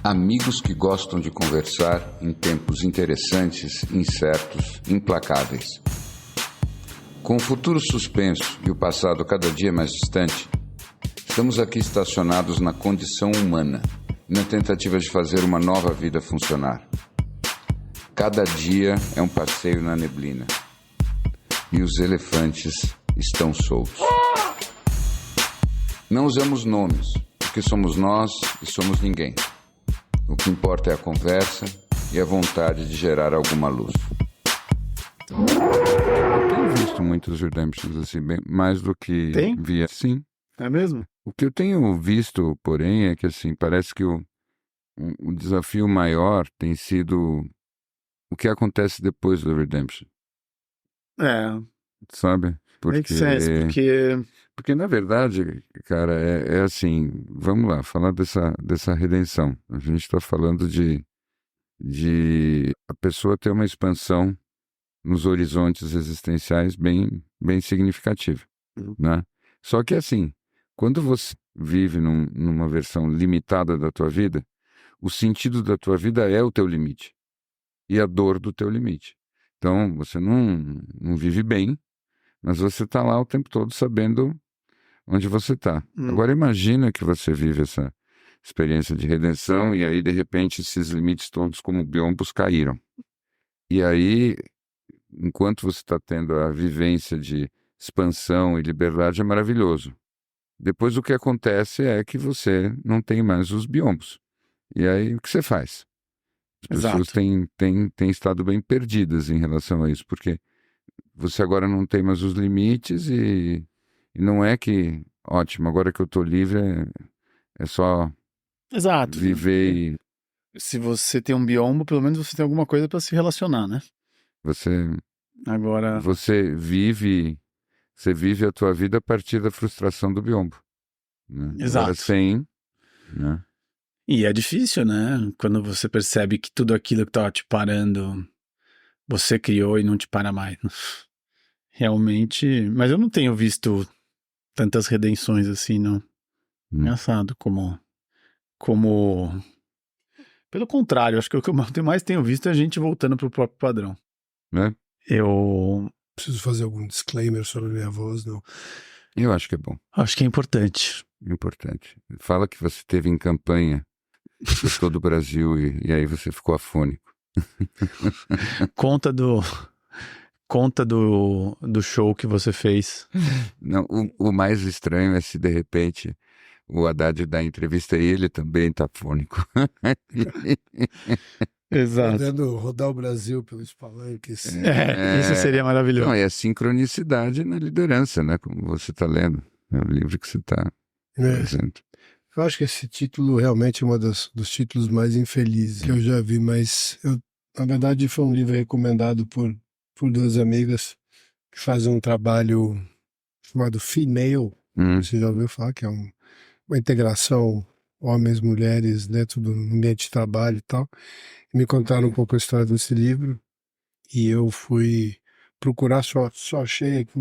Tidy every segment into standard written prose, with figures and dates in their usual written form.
Amigos que gostam de conversar em tempos interessantes, incertos, implacáveis. Com o futuro suspenso e o passado cada dia mais distante, estamos aqui estacionados na condição humana, na tentativa de fazer uma nova vida funcionar. Cada dia é um passeio na neblina. E os elefantes estão soltos. Não usamos nomes, porque somos nós e somos ninguém. O que importa é a conversa e a vontade de gerar alguma luz. Eu tenho visto muitos Redemptions assim, bem, mais do que via. Sim. É mesmo? O que eu tenho visto, porém, é que assim, parece que o desafio maior tem sido o que acontece depois do Redemption. Sabe? Make sense, Porque, na verdade, cara, é assim, vamos lá, falar dessa redenção. A gente está falando de a pessoa ter uma expansão nos horizontes existenciais bem significativa, né? Só que assim, quando você vive numa versão limitada da tua vida, o sentido da tua vida é o teu limite e a dor do teu limite. Então, você não vive bem, mas você está lá o tempo todo sabendo onde você está. Agora imagina que você vive essa experiência de redenção e aí, de repente, esses limites todos como biombos caíram. E aí, enquanto você está tendo a vivência de expansão e liberdade, é maravilhoso. Depois o que acontece é que você não tem mais os biombos. E aí, o que você faz? As pessoas têm estado bem perdidas em relação a isso, porque você agora não tem mais os limites e não é que, ótimo, agora que eu estou livre é só viver e... Se você tem um biombo, pelo menos você tem alguma coisa para se relacionar, né? Agora... Você vive a tua vida a partir da frustração do biombo. Né? Exato. Agora sem... Né? E é difícil, né? Quando você percebe que tudo aquilo que estava te parando, você criou e não te para mais. Realmente... Mas eu não tenho visto tantas redenções assim, não. Engraçado como... Pelo contrário, acho que o que eu mais tenho visto é a gente voltando pro próprio padrão. Né? Eu preciso fazer algum disclaimer sobre a minha voz, não? Eu acho que é bom. Acho que é importante. Importante. Fala que você esteve em campanha por todo o Brasil e aí você ficou afônico. Conta do show que você fez. Não, o mais estranho é se de repente o Haddad dá entrevista e ele também tá afônico. Exato. Podendo rodar o Brasil pelos palanques. Isso seria maravilhoso. Não, é a sincronicidade na liderança, né? Como você está lendo. É o livro que você está fazendo. Eu acho que esse título realmente é um dos títulos mais infelizes que eu já vi, mas na verdade foi um livro recomendado por duas amigas que fazem um trabalho chamado Female. Você já ouviu falar que é uma integração homens e mulheres dentro do ambiente de trabalho e tal. E me contaram um pouco a história desse livro e eu fui procurar, só achei aqui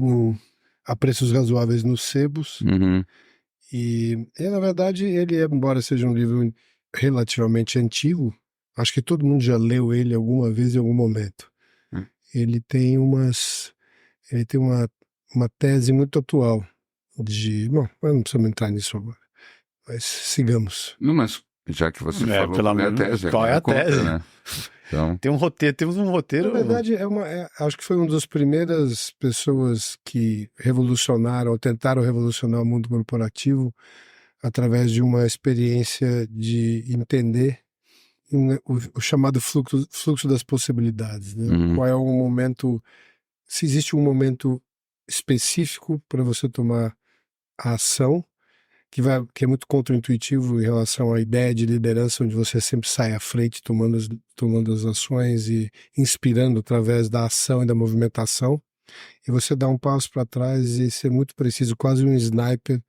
a preços razoáveis nos sebos. E na verdade ele, embora seja um livro relativamente antigo, acho que todo mundo já leu ele alguma vez em algum momento. Ele tem uma tese muito atual bom, não precisamos entrar nisso agora, mas sigamos. Não, mas já que você falou qual é a tese, qual é a tese? Né? Então... Temos um roteiro. Na verdade, acho que foi uma das primeiras pessoas que revolucionaram, ou tentaram revolucionar o mundo corporativo através de uma experiência de entender o chamado fluxo das possibilidades. Né? Qual é o momento, se existe um momento específico para você tomar a ação, que é muito contraintuitivo em relação à ideia de liderança, onde você sempre sai à frente tomando as ações e inspirando através da ação e da movimentação, e você dá um passo para trás e ser muito preciso, quase um sniper,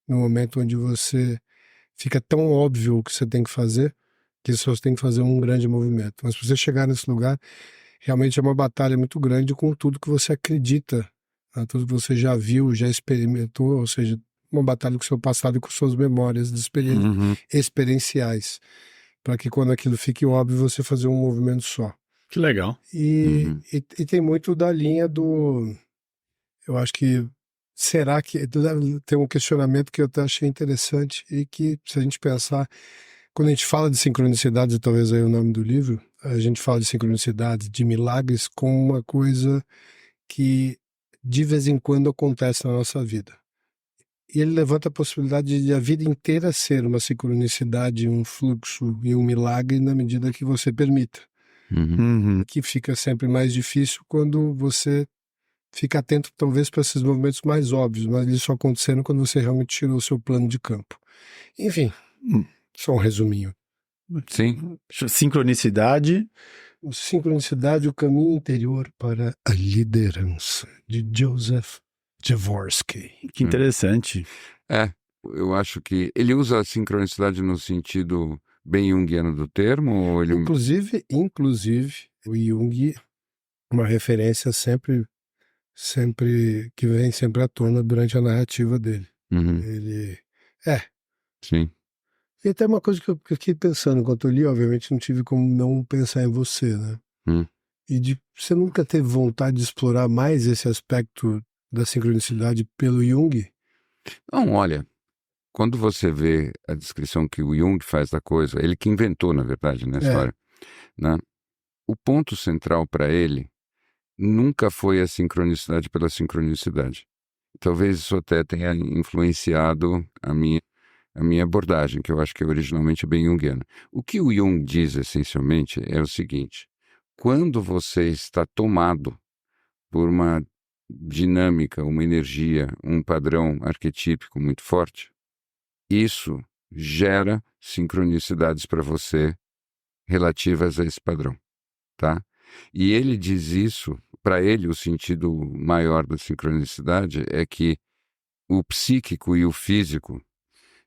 no momento onde você fica tão óbvio o que você tem que fazer, que você só tem que fazer um grande movimento. Mas para você chegar nesse lugar, realmente é uma batalha muito grande com tudo que você acredita, tudo que você já viu, já experimentou, ou seja, uma batalha com o seu passado e com suas memórias experienciais, para que quando aquilo fique óbvio, você fazer um movimento só. Que legal. E tem muito da linha do... Eu acho que... Será que... Tem um questionamento que eu até achei interessante e que, se a gente pensar... Quando a gente fala de sincronicidades, e talvez aí o nome do livro, a gente fala de sincronicidades, de milagres, com uma coisa que de vez em quando acontece na nossa vida. E ele levanta a possibilidade de a vida inteira ser uma sincronicidade, um fluxo e um milagre na medida que você permita. Que fica sempre mais difícil quando você fica atento talvez para esses movimentos mais óbvios, mas eles só aconteceram quando você realmente tirou o seu plano de campo. Enfim, só um resuminho. Sim. Sincronicidade. Sincronicidade, o caminho interior para a liderança, de Joseph Jaworski. Que interessante. Eu acho que ele usa a sincronicidade no sentido bem junguiano do termo, ou ele... Inclusive, o Jung, uma referência sempre que vem sempre à tona durante a narrativa dele. Ele... Sim. E até uma coisa que eu fiquei pensando enquanto eu li, obviamente não tive como não pensar em você, né? E de você nunca teve vontade de explorar mais esse aspecto da sincronicidade pelo Jung? Não, olha, quando você vê a descrição que o Jung faz da coisa, ele que inventou, na verdade, na história, né? O ponto central para ele nunca foi a sincronicidade pela sincronicidade. Talvez isso até tenha influenciado a minha abordagem, que eu acho que é originalmente bem junguiana. O que o Jung diz, essencialmente, é o seguinte: quando você está tomado por uma dinâmica, uma energia, um padrão arquetípico muito forte, isso gera sincronicidades para você relativas a esse padrão, tá? E ele diz isso, para ele o sentido maior da sincronicidade é que o psíquico e o físico,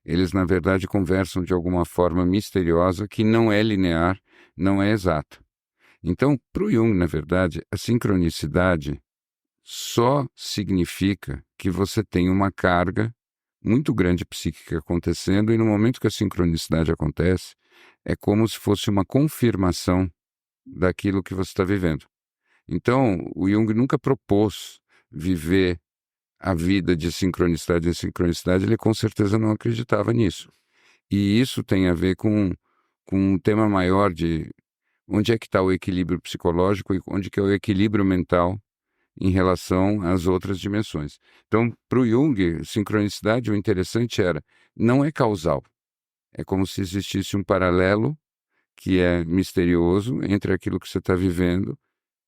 eles na verdade conversam de alguma forma misteriosa que não é linear, não é exata. Então, para o Jung, na verdade, a sincronicidade só significa que você tem uma carga muito grande psíquica acontecendo, e no momento que a sincronicidade acontece, é como se fosse uma confirmação daquilo que você está vivendo. Então, o Jung nunca propôs viver a vida de sincronicidade em sincronicidade, ele com certeza não acreditava nisso. E isso tem a ver com um tema maior de onde é que está o equilíbrio psicológico e onde que é o equilíbrio mental em relação às outras dimensões. Então, para o Jung, sincronicidade, o interessante não é causal. É como se existisse um paralelo que é misterioso entre aquilo que você está vivendo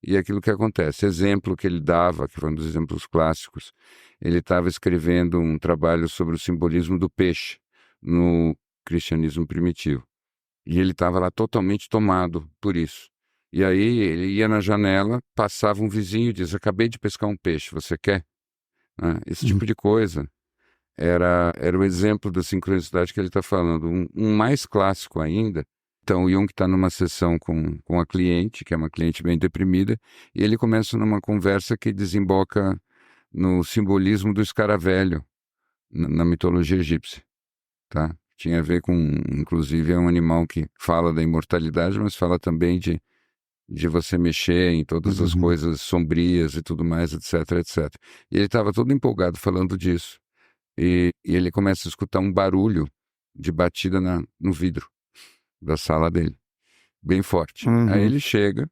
e aquilo que acontece. Exemplo que ele dava, que foi um dos exemplos clássicos, ele estava escrevendo um trabalho sobre o simbolismo do peixe no cristianismo primitivo. E ele estava lá totalmente tomado por isso. E aí ele ia na janela, passava um vizinho e dizia: acabei de pescar um peixe, você quer? Esse tipo de coisa era o exemplo da sincronicidade que ele está falando. Um mais clássico ainda. Então o Jung está numa sessão com a cliente, que é uma cliente bem deprimida, e ele começa numa conversa que desemboca no simbolismo do escaravelho na mitologia egípcia, tá? Tinha a ver com, inclusive, é um animal que fala da imortalidade, mas fala também de você mexer em todas as coisas sombrias e tudo mais, etc, etc. E ele estava todo empolgado falando disso. E ele começa a escutar um barulho de batida no vidro da sala dele, bem forte. Aí ele chega,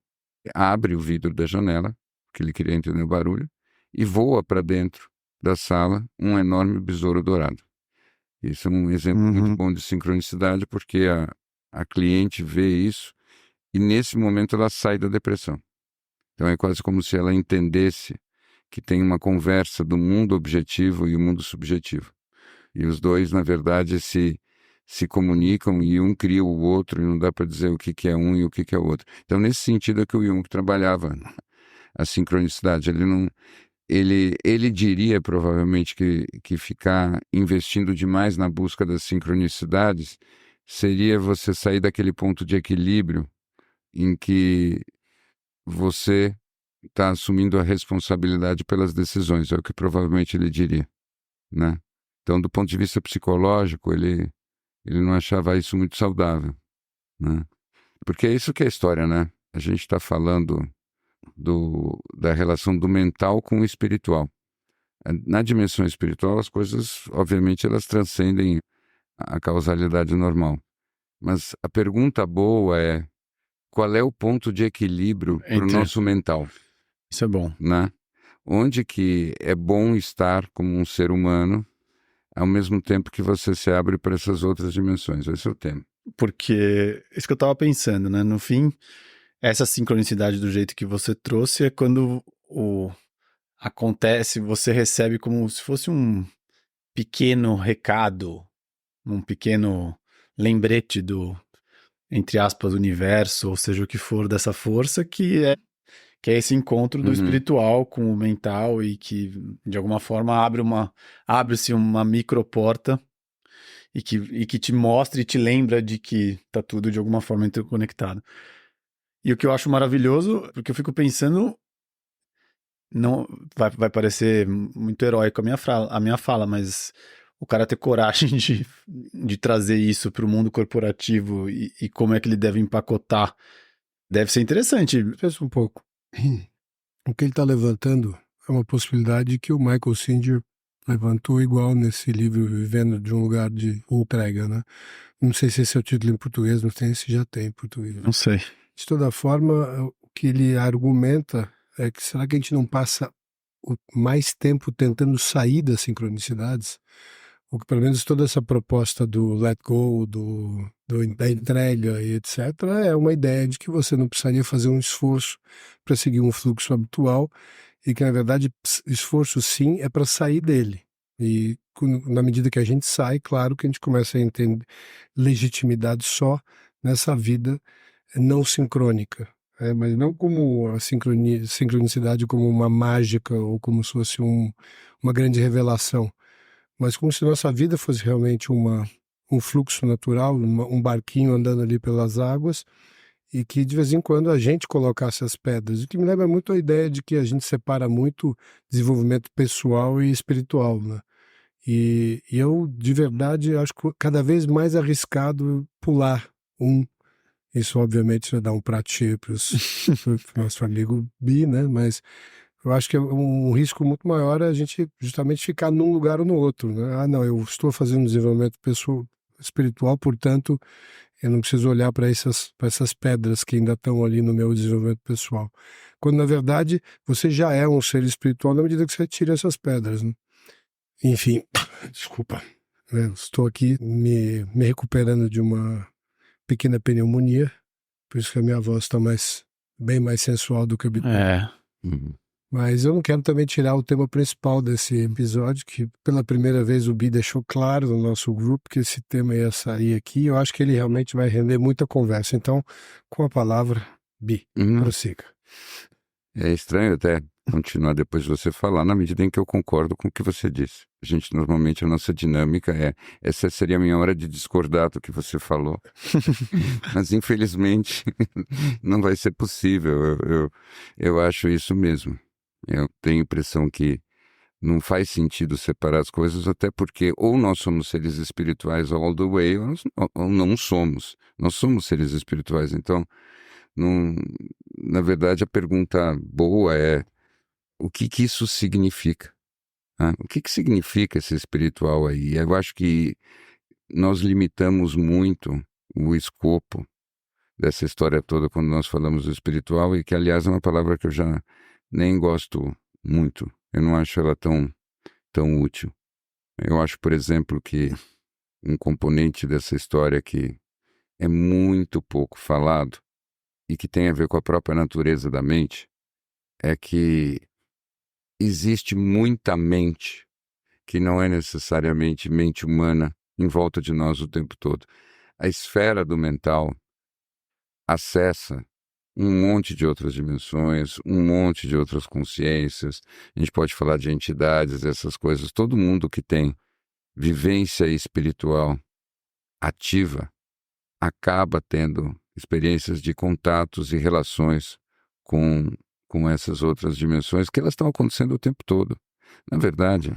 abre o vidro da janela, porque ele queria entender o barulho, e voa para dentro da sala um enorme besouro dourado. Isso é um exemplo muito bom de sincronicidade, porque a cliente vê isso e nesse momento ela sai da depressão. Então é quase como se ela entendesse que tem uma conversa do mundo objetivo e o mundo subjetivo. E os dois, na verdade, se comunicam e um cria o outro e não dá para dizer o que é um e o que é o outro. Então, nesse sentido é que o Jung trabalhava a sincronicidade. Ele diria provavelmente que ficar investindo demais na busca das sincronicidades seria você sair daquele ponto de equilíbrio em que você está assumindo a responsabilidade pelas decisões, é o que provavelmente ele diria, né? Então, do ponto de vista psicológico, ele não achava isso muito saudável, né? Porque é isso que é a história, né? A gente está falando da relação do mental com o espiritual. Na dimensão espiritual, as coisas, obviamente, elas transcendem a causalidade normal. Mas a pergunta boa é: qual é o ponto de equilíbrio para o nosso mental? Isso é bom. Né? Onde que é bom estar como um ser humano, ao mesmo tempo que você se abre para essas outras dimensões? Esse é o tema. Porque isso que eu tava pensando, né? No fim, essa sincronicidade do jeito que você trouxe é quando acontece, você recebe como se fosse um pequeno recado, um pequeno lembrete do, entre aspas, universo, ou seja o que for dessa força, que é esse encontro do espiritual com o mental e que, de alguma forma, abre-se uma microporta e que te mostra e te lembra de que tá tudo, de alguma forma, interconectado. E o que eu acho maravilhoso, porque eu fico pensando, não vai parecer muito heróico a minha fala, mas o cara ter coragem de trazer isso para o mundo corporativo e como é que ele deve empacotar, deve ser interessante. Pensa um pouco. O que ele está levantando é uma possibilidade que o Michael Singer levantou igual nesse livro Vivendo de um Lugar de Entrega, né? Não sei se esse é o título em português, não sei se já tem em português. Não sei. De toda forma, o que ele argumenta é que será que a gente não passa mais tempo tentando sair das sincronicidades? Ou que pelo menos toda essa proposta do let go, da entrega e etc., é uma ideia de que você não precisaria fazer um esforço para seguir um fluxo habitual e que, na verdade, esforço sim é para sair dele. E na medida que a gente sai, claro que a gente começa a entender legitimidade só nessa vida não sincrônica. Mas não como a sincronicidade como uma mágica ou como se fosse uma grande revelação, mas como se nossa vida fosse realmente um fluxo natural, um barquinho andando ali pelas águas, e que de vez em quando a gente colocasse as pedras. O que me lembra muito a ideia de que a gente separa muito desenvolvimento pessoal e espiritual, né? E eu, de verdade, acho cada vez mais arriscado pular isso obviamente vai dar um prato cheio para o nosso amigo Bi, né? Mas eu acho que é um risco muito maior a gente justamente ficar num lugar ou no outro, né? Ah, não, eu estou fazendo desenvolvimento pessoal, espiritual, portanto, eu não preciso olhar para essas pedras que ainda estão ali no meu desenvolvimento pessoal. Quando, na verdade, você já é um ser espiritual na medida que você tira essas pedras, né? Enfim, desculpa. Estou aqui me recuperando de uma pequena pneumonia, por isso que a minha voz está bem mais sensual do que habitual. Mas eu não quero também tirar o tema principal desse episódio, que pela primeira vez o Bi deixou claro no nosso grupo que esse tema ia sair aqui. Eu acho que ele realmente vai render muita conversa. Então, com a palavra, Bi, prossiga. É estranho até continuar depois de você falar, na medida em que eu concordo com o que você disse. Normalmente a nossa dinâmica essa seria a minha hora de discordar do que você falou. Mas infelizmente não vai ser possível. Eu acho isso mesmo. Eu tenho a impressão que não faz sentido separar as coisas, até porque ou nós somos seres espirituais all the way, ou não somos. Nós somos seres espirituais, então, na verdade, a pergunta boa é: o que isso significa? O que significa esse espiritual aí? Eu acho que nós limitamos muito o escopo dessa história toda quando nós falamos do espiritual, e que, aliás, é uma palavra que eu já nem gosto muito. Eu não acho ela tão útil. Eu acho, por exemplo, que um componente dessa história que é muito pouco falado e que tem a ver com a própria natureza da mente é que existe muita mente que não é necessariamente mente humana em volta de nós o tempo todo. A esfera do mental acessa um monte de outras dimensões, um monte de outras consciências. A gente pode falar de entidades, essas coisas. Todo mundo que tem vivência espiritual ativa acaba tendo experiências de contatos e relações com essas outras dimensões, que elas estão acontecendo o tempo todo. Na verdade,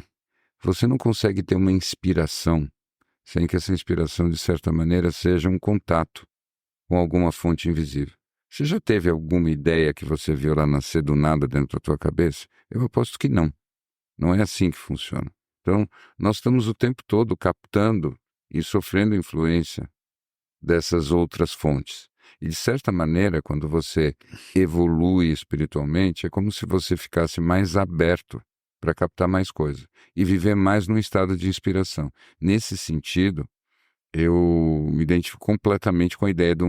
você não consegue ter uma inspiração sem que essa inspiração, de certa maneira, seja um contato com alguma fonte invisível. Você já teve alguma ideia que você viu lá nascer do nada dentro da tua cabeça? Eu aposto que não. Não é assim que funciona. Então, nós estamos o tempo todo captando e sofrendo influência dessas outras fontes. E, de certa maneira, quando você evolui espiritualmente, é como se você ficasse mais aberto para captar mais coisas e viver mais num estado de inspiração. Nesse sentido, eu me identifico completamente com a ideia de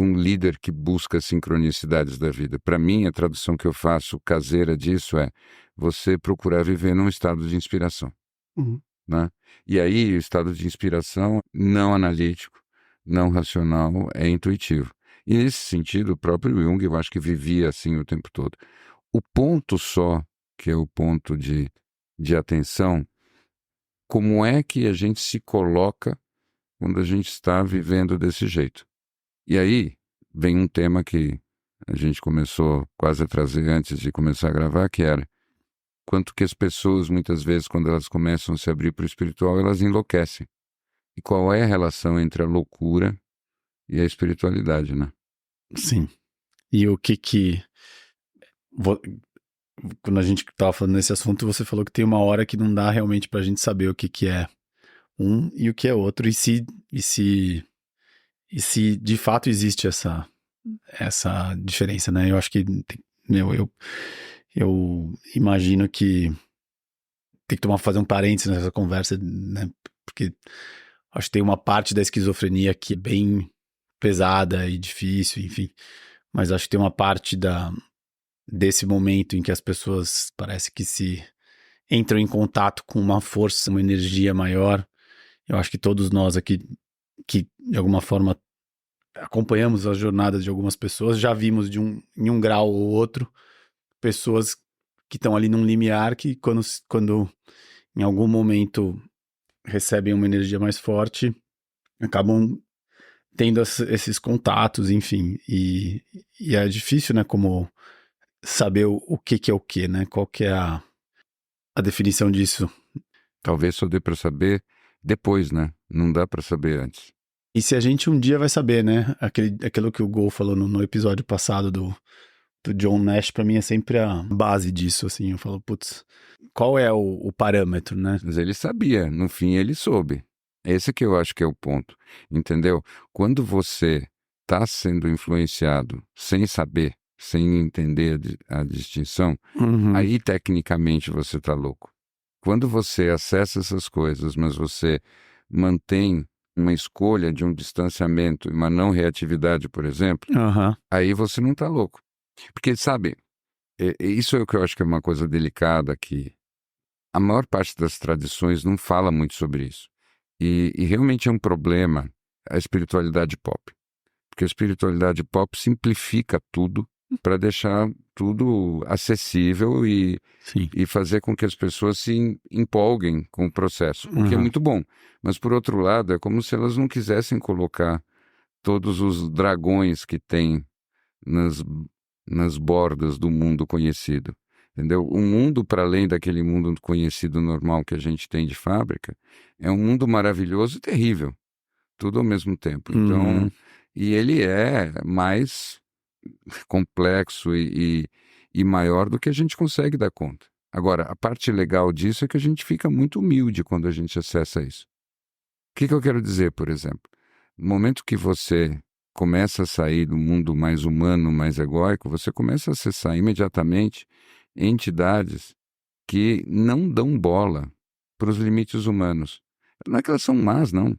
um líder que busca sincronicidades da vida. Para mim, a tradução que eu faço caseira disso é você procurar viver num estado de inspiração. Uhum. Né? E aí, o estado de inspiração não analítico, não racional, é intuitivo. E nesse sentido, o próprio Jung, eu acho que vivia assim o tempo todo. O ponto só, que é o ponto de atenção, como é que a gente se coloca quando a gente está vivendo desse jeito? E aí vem um tema que a gente começou quase a trazer antes de começar a gravar, que era quanto que as pessoas, muitas vezes, quando elas começam a se abrir para o espiritual, elas enlouquecem. E qual é a relação entre a loucura e a espiritualidade, né? Sim. E o que... Quando a gente estava falando nesse assunto, você falou que tem uma hora que não dá realmente pra gente saber o que é um e o que é outro, e se de fato existe essa diferença, né? Eu acho que eu imagino que tem que fazer um parênteses nessa conversa, né? Porque acho que tem uma parte da esquizofrenia que é bem pesada e difícil, enfim. Mas acho que tem uma parte desse momento em que as pessoas parece que se entram em contato com uma força, uma energia maior. Eu acho que todos nós aqui, que de alguma forma acompanhamos as jornadas de algumas pessoas, já vimos em um grau ou outro, pessoas que estão ali num limiar que quando em algum momento recebem uma energia mais forte, acabam tendo esses contatos, enfim. E é difícil, né, como saber o que é o que, né? Qual que é a definição disso? Talvez só dê para saber depois, né? Não dá para saber antes. E se a gente um dia vai saber, né? Aquilo que o Gol falou no episódio passado do John Nash, pra mim é sempre a base disso, assim. Eu falo, putz, qual é o parâmetro, né? Mas ele sabia, no fim ele soube. Esse que eu acho que é o ponto, entendeu? Quando você está sendo influenciado sem saber, sem entender a distinção, aí tecnicamente você está louco. Quando você acessa essas coisas, mas você mantém uma escolha de um distanciamento e uma não reatividade, por exemplo, aí você não está louco. Porque, sabe, isso é o que eu acho que é uma coisa delicada, que a maior parte das tradições não fala muito sobre isso. E realmente é um problema a espiritualidade pop. Porque a espiritualidade pop simplifica tudo para deixar tudo acessível e fazer com que as pessoas se empolguem com o processo, o que é muito bom. Mas, por outro lado, é como se elas não quisessem colocar todos os dragões que tem nas bordas do mundo conhecido. Entendeu? O mundo, para além daquele mundo conhecido normal que a gente tem de fábrica, é um mundo maravilhoso e terrível. Tudo ao mesmo tempo. Então, e ele é mais complexo e maior do que a gente consegue dar conta. Agora, a parte legal disso é que a gente fica muito humilde quando a gente acessa isso. O que eu quero dizer, por exemplo? No momento que você começa a sair do mundo mais humano, mais egóico, você começa a acessar imediatamente entidades que não dão bola para os limites humanos. Não é que elas são más, não.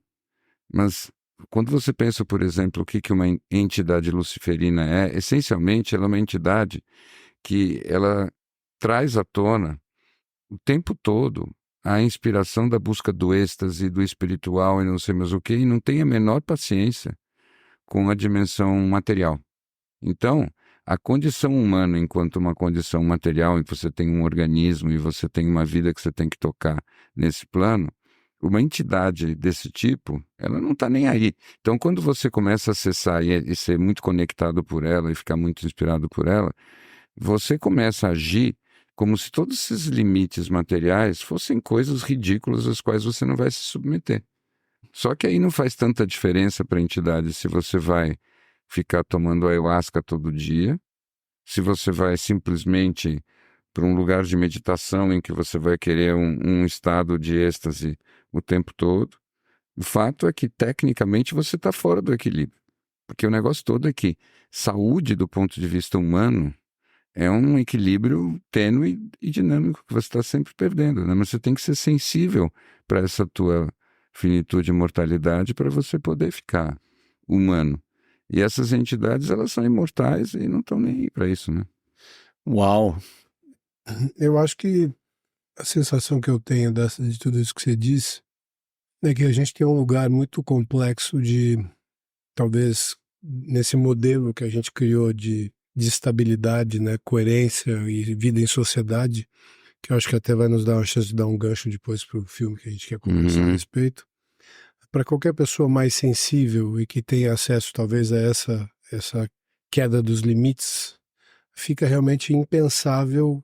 Mas quando você pensa, por exemplo, o que uma entidade luciferina é, essencialmente ela é uma entidade que ela traz à tona o tempo todo a inspiração da busca do êxtase, do espiritual e não sei mais o que, e não tem a menor paciência com a dimensão material. Então, a condição humana, enquanto uma condição material, em que você tem um organismo e você tem uma vida que você tem que tocar nesse plano, uma entidade desse tipo, ela não está nem aí. Então, quando você começa a acessar e ser muito conectado por ela e ficar muito inspirado por ela, você começa a agir como se todos esses limites materiais fossem coisas ridículas às quais você não vai se submeter. Só que aí não faz tanta diferença para a entidade se você vai ficar tomando ayahuasca todo dia, se você vai simplesmente para um lugar de meditação em que você vai querer um estado de êxtase o tempo todo. O fato é que, tecnicamente, você está fora do equilíbrio. Porque o negócio todo é que saúde, do ponto de vista humano, é um equilíbrio tênue e dinâmico que você está sempre perdendo, né? Mas você tem que ser sensível para essa tua finitude e mortalidade para você poder ficar humano. E essas entidades, elas são imortais e não estão nem aí para isso, né? Uau! Eu acho que a sensação que eu tenho de tudo isso que você disse é que a gente tem um lugar muito complexo de, talvez, nesse modelo que a gente criou de estabilidade, né, coerência e vida em sociedade, que eu acho que até vai nos dar uma chance de dar um gancho depois para o filme que a gente quer conversar a respeito. Para qualquer pessoa mais sensível e que tenha acesso talvez a essa queda dos limites, fica realmente impensável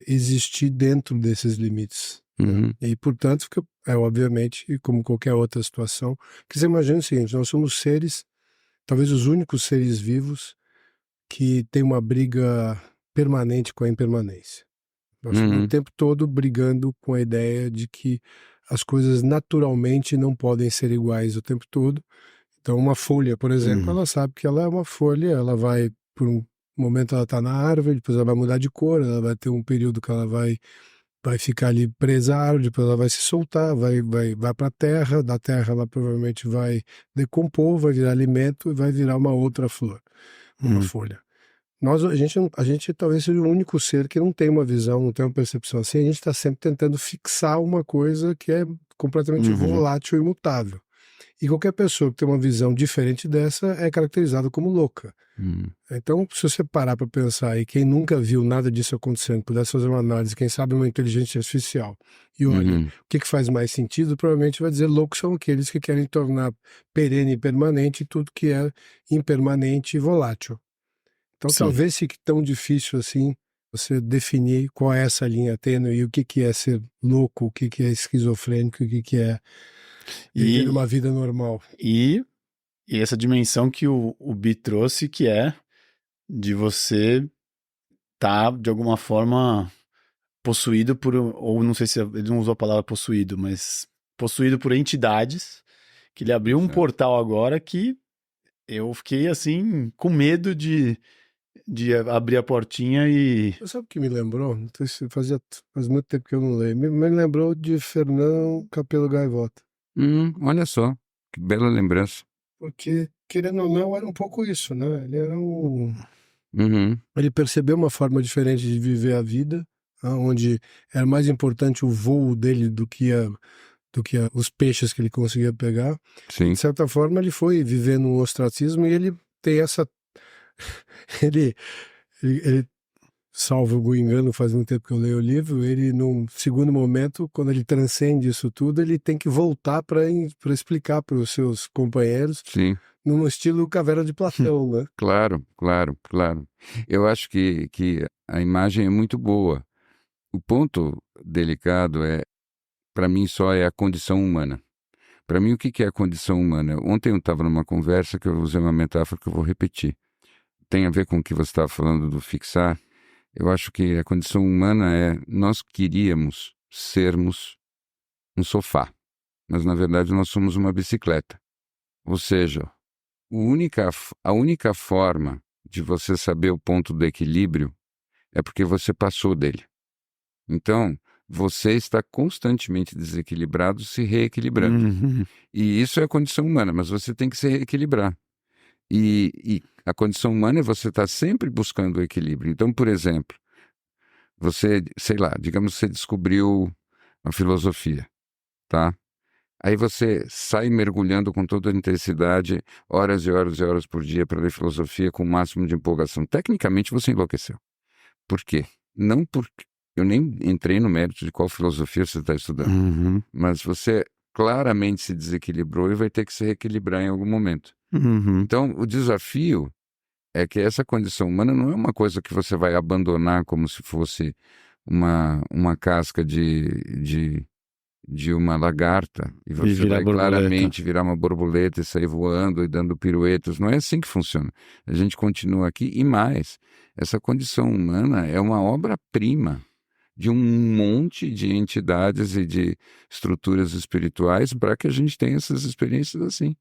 existir dentro desses limites. Uhum. E, portanto, fica, obviamente, e como qualquer outra situação, que você imagina o seguinte, nós somos seres, talvez os únicos seres vivos que têm uma briga permanente com a impermanência. Nós estamos o tempo todo brigando com a ideia de que as coisas naturalmente não podem ser iguais o tempo todo. Então, uma folha, por exemplo, ela sabe que ela é uma folha, ela vai, por um momento ela está na árvore, depois ela vai mudar de cor, ela vai ter um período que ela vai ficar ali presa à árvore, depois ela vai se soltar, vai para a terra, da terra ela provavelmente vai decompor, vai virar alimento e vai virar uma outra flor, uma folha. A gente talvez seja o único ser que não tem uma visão, não tem uma percepção assim, a gente está sempre tentando fixar uma coisa que é completamente volátil e imutável. E qualquer pessoa que tem uma visão diferente dessa é caracterizada como louca. Então, se você parar para pensar, e quem nunca viu nada disso acontecendo, pudesse fazer uma análise, quem sabe uma inteligência artificial, e olha, o que faz mais sentido, provavelmente vai dizer loucos são aqueles que querem tornar perene e permanente tudo que é impermanente e volátil. Então, talvez fique tão difícil assim você definir qual é essa linha tênue e o que é ser louco, o que é esquizofrênico, o que é viver uma vida normal. E essa dimensão que o Bi trouxe, que é de você estar, de alguma forma, possuído por, ou não sei se ele não usou a palavra possuído, mas possuído por entidades, que ele abriu um portal agora que eu fiquei, assim, com medo de abrir a portinha e... Você sabe o que me lembrou? Faz muito tempo que eu não leio. Me lembrou de Fernão Capelo Gaivota. Olha só, que bela lembrança. Porque, querendo ou não, era um pouco isso, né? Ele era Ele percebeu uma forma diferente de viver a vida, onde era mais importante o voo dele do que os peixes que ele conseguia pegar. Sim. De certa forma, ele foi vivendo um ostracismo e ele tem essa... ele, salvo o engano, faz muito tempo que eu leio o livro, ele, num segundo momento, quando ele transcende isso tudo, ele tem que voltar para explicar para os seus companheiros, Sim. num estilo Caverna de Platão, né? Claro. Eu acho que a imagem é muito boa. O ponto delicado para mim, só é a condição humana. Para mim, o que é a condição humana? Ontem eu estava numa conversa que eu usei uma metáfora que eu vou repetir. Tem a ver com o que você estava falando do fixar. Eu acho que a condição humana nós queríamos sermos um sofá, mas na verdade nós somos uma bicicleta. Ou seja, a única forma de você saber o ponto do equilíbrio é porque você passou dele. Então, você está constantemente desequilibrado, se reequilibrando. E isso é a condição humana, mas você tem que se reequilibrar. E a condição humana é você estar sempre buscando o equilíbrio. Então, por exemplo, você, sei lá, digamos que você descobriu a filosofia, tá? Aí você sai mergulhando com toda a intensidade, horas e horas e horas por dia para ler filosofia com o máximo de empolgação. Tecnicamente você enlouqueceu. Por quê? Não porque... Eu nem entrei no mérito de qual filosofia você está estudando, mas você claramente se desequilibrou e vai ter que se reequilibrar em algum momento. Então, o desafio é que essa condição humana não é uma coisa que você vai abandonar como se fosse uma casca de de uma lagarta e você virar vai borboleta. claramente virar uma borboleta e sair voando e dando piruetas. Não é assim que funciona. A gente continua aqui e mais. Essa condição humana é uma obra-prima de um monte de entidades e de estruturas espirituais para que a gente tenha essas experiências assim.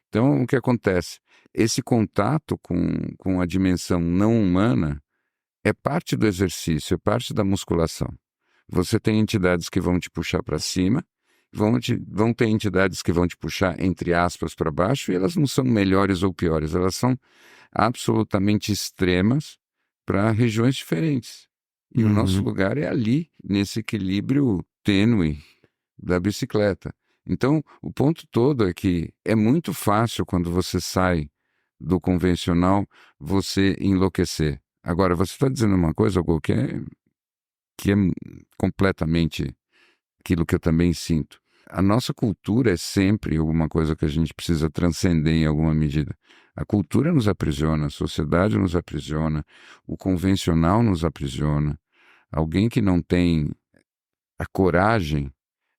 Então, o que acontece? Esse contato com a dimensão não humana é parte do exercício, é parte da musculação. Você tem entidades que vão te puxar para cima, vão ter entidades que vão te puxar, entre aspas, para baixo, e elas não são melhores ou piores, elas são absolutamente extremas para regiões diferentes. E o nosso lugar é ali, nesse equilíbrio tênue da bicicleta. Então, o ponto todo é que é muito fácil quando você sai do convencional você enlouquecer. Agora, você está dizendo uma coisa, Hugo, que é completamente aquilo que eu também sinto. A nossa cultura é sempre alguma coisa que a gente precisa transcender em alguma medida. A cultura nos aprisiona, a sociedade nos aprisiona, o convencional nos aprisiona. Alguém que não tem a coragem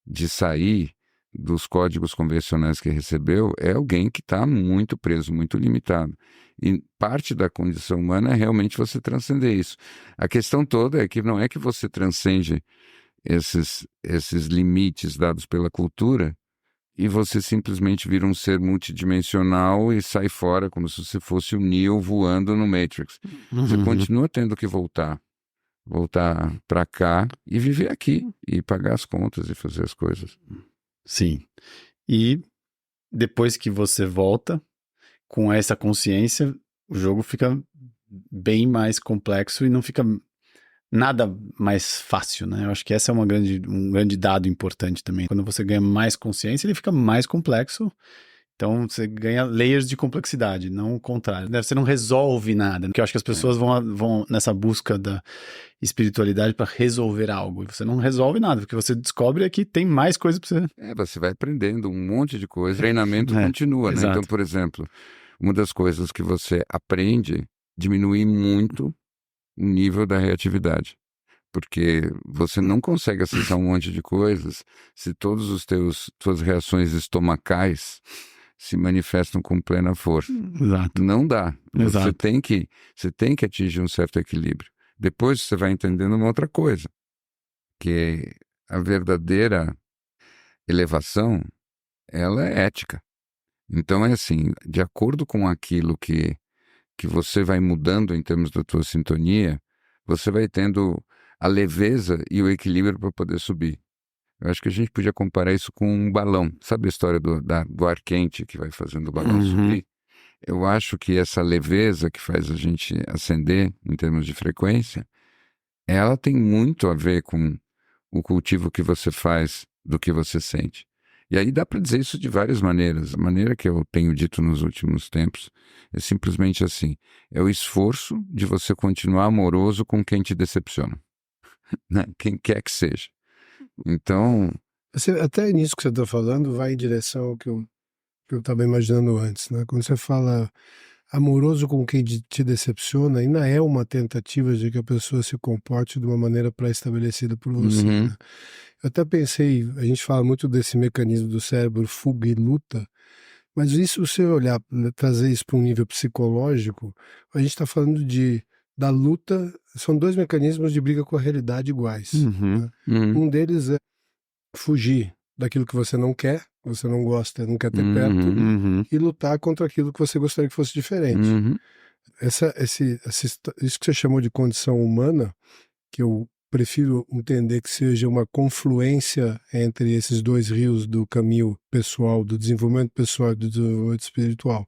de sair dos códigos convencionais que recebeu é alguém que está muito preso, muito limitado. E parte da condição humana é realmente você transcender isso. A questão toda é que não é que você transcende esses limites dados pela cultura e você simplesmente vira um ser multidimensional e sai fora como se você fosse o Neo voando no Matrix. Você continua tendo que voltar para cá e viver aqui e pagar as contas e fazer as coisas. Sim. E depois que você volta com essa consciência, o jogo fica bem mais complexo e não fica nada mais fácil, né? Eu acho que essa é um grande dado importante também. Quando você ganha mais consciência, ele fica mais complexo. Então, você ganha layers de complexidade, não o contrário. Você não resolve nada, porque eu acho que as pessoas vão nessa busca da espiritualidade para resolver algo. E você não resolve nada, porque você descobre que tem mais coisa para você... Você vai aprendendo um monte de coisa. O treinamento continua, né? Então, por exemplo, uma das coisas que você aprende diminui muito o nível da reatividade. Porque você não consegue acessar um monte de coisas se todos os suas reações estomacais se manifestam com plena força. Exato. Não dá. Exato. Você tem que atingir um certo equilíbrio. Depois você vai entendendo uma outra coisa, que a verdadeira elevação, ela é ética. Então é assim, de acordo com aquilo que você vai mudando em termos da tua sintonia, você vai tendo a leveza e o equilíbrio para poder subir. Eu acho que a gente podia comparar isso com um balão. Sabe a história do ar quente que vai fazendo o balão subir? Eu acho que essa leveza que faz a gente ascender em termos de frequência, ela tem muito a ver com o cultivo que você faz do que você sente. E aí dá para dizer isso de várias maneiras. A maneira que eu tenho dito nos últimos tempos é simplesmente assim: é o esforço de você continuar amoroso com quem te decepciona. Né? Quem quer que seja. Então... Até nisso que você está falando vai em direção ao que eu estava imaginando antes, né? Quando você fala amoroso com quem te decepciona, ainda é uma tentativa de que a pessoa se comporte de uma maneira pré-estabelecida por você. Né? Eu até pensei, a gente fala muito desse mecanismo do cérebro fuga e luta, mas isso, se você olhar, né, trazer isso para um nível psicológico, a gente está falando da luta, são dois mecanismos de briga com a realidade iguais. Né? Um deles é fugir daquilo que você não quer, você não gosta, não quer ter perto, e lutar contra aquilo que você gostaria que fosse diferente. Isso que você chamou de condição humana, que eu prefiro entender que seja uma confluência entre esses dois rios do caminho pessoal, do desenvolvimento pessoal e do desenvolvimento espiritual,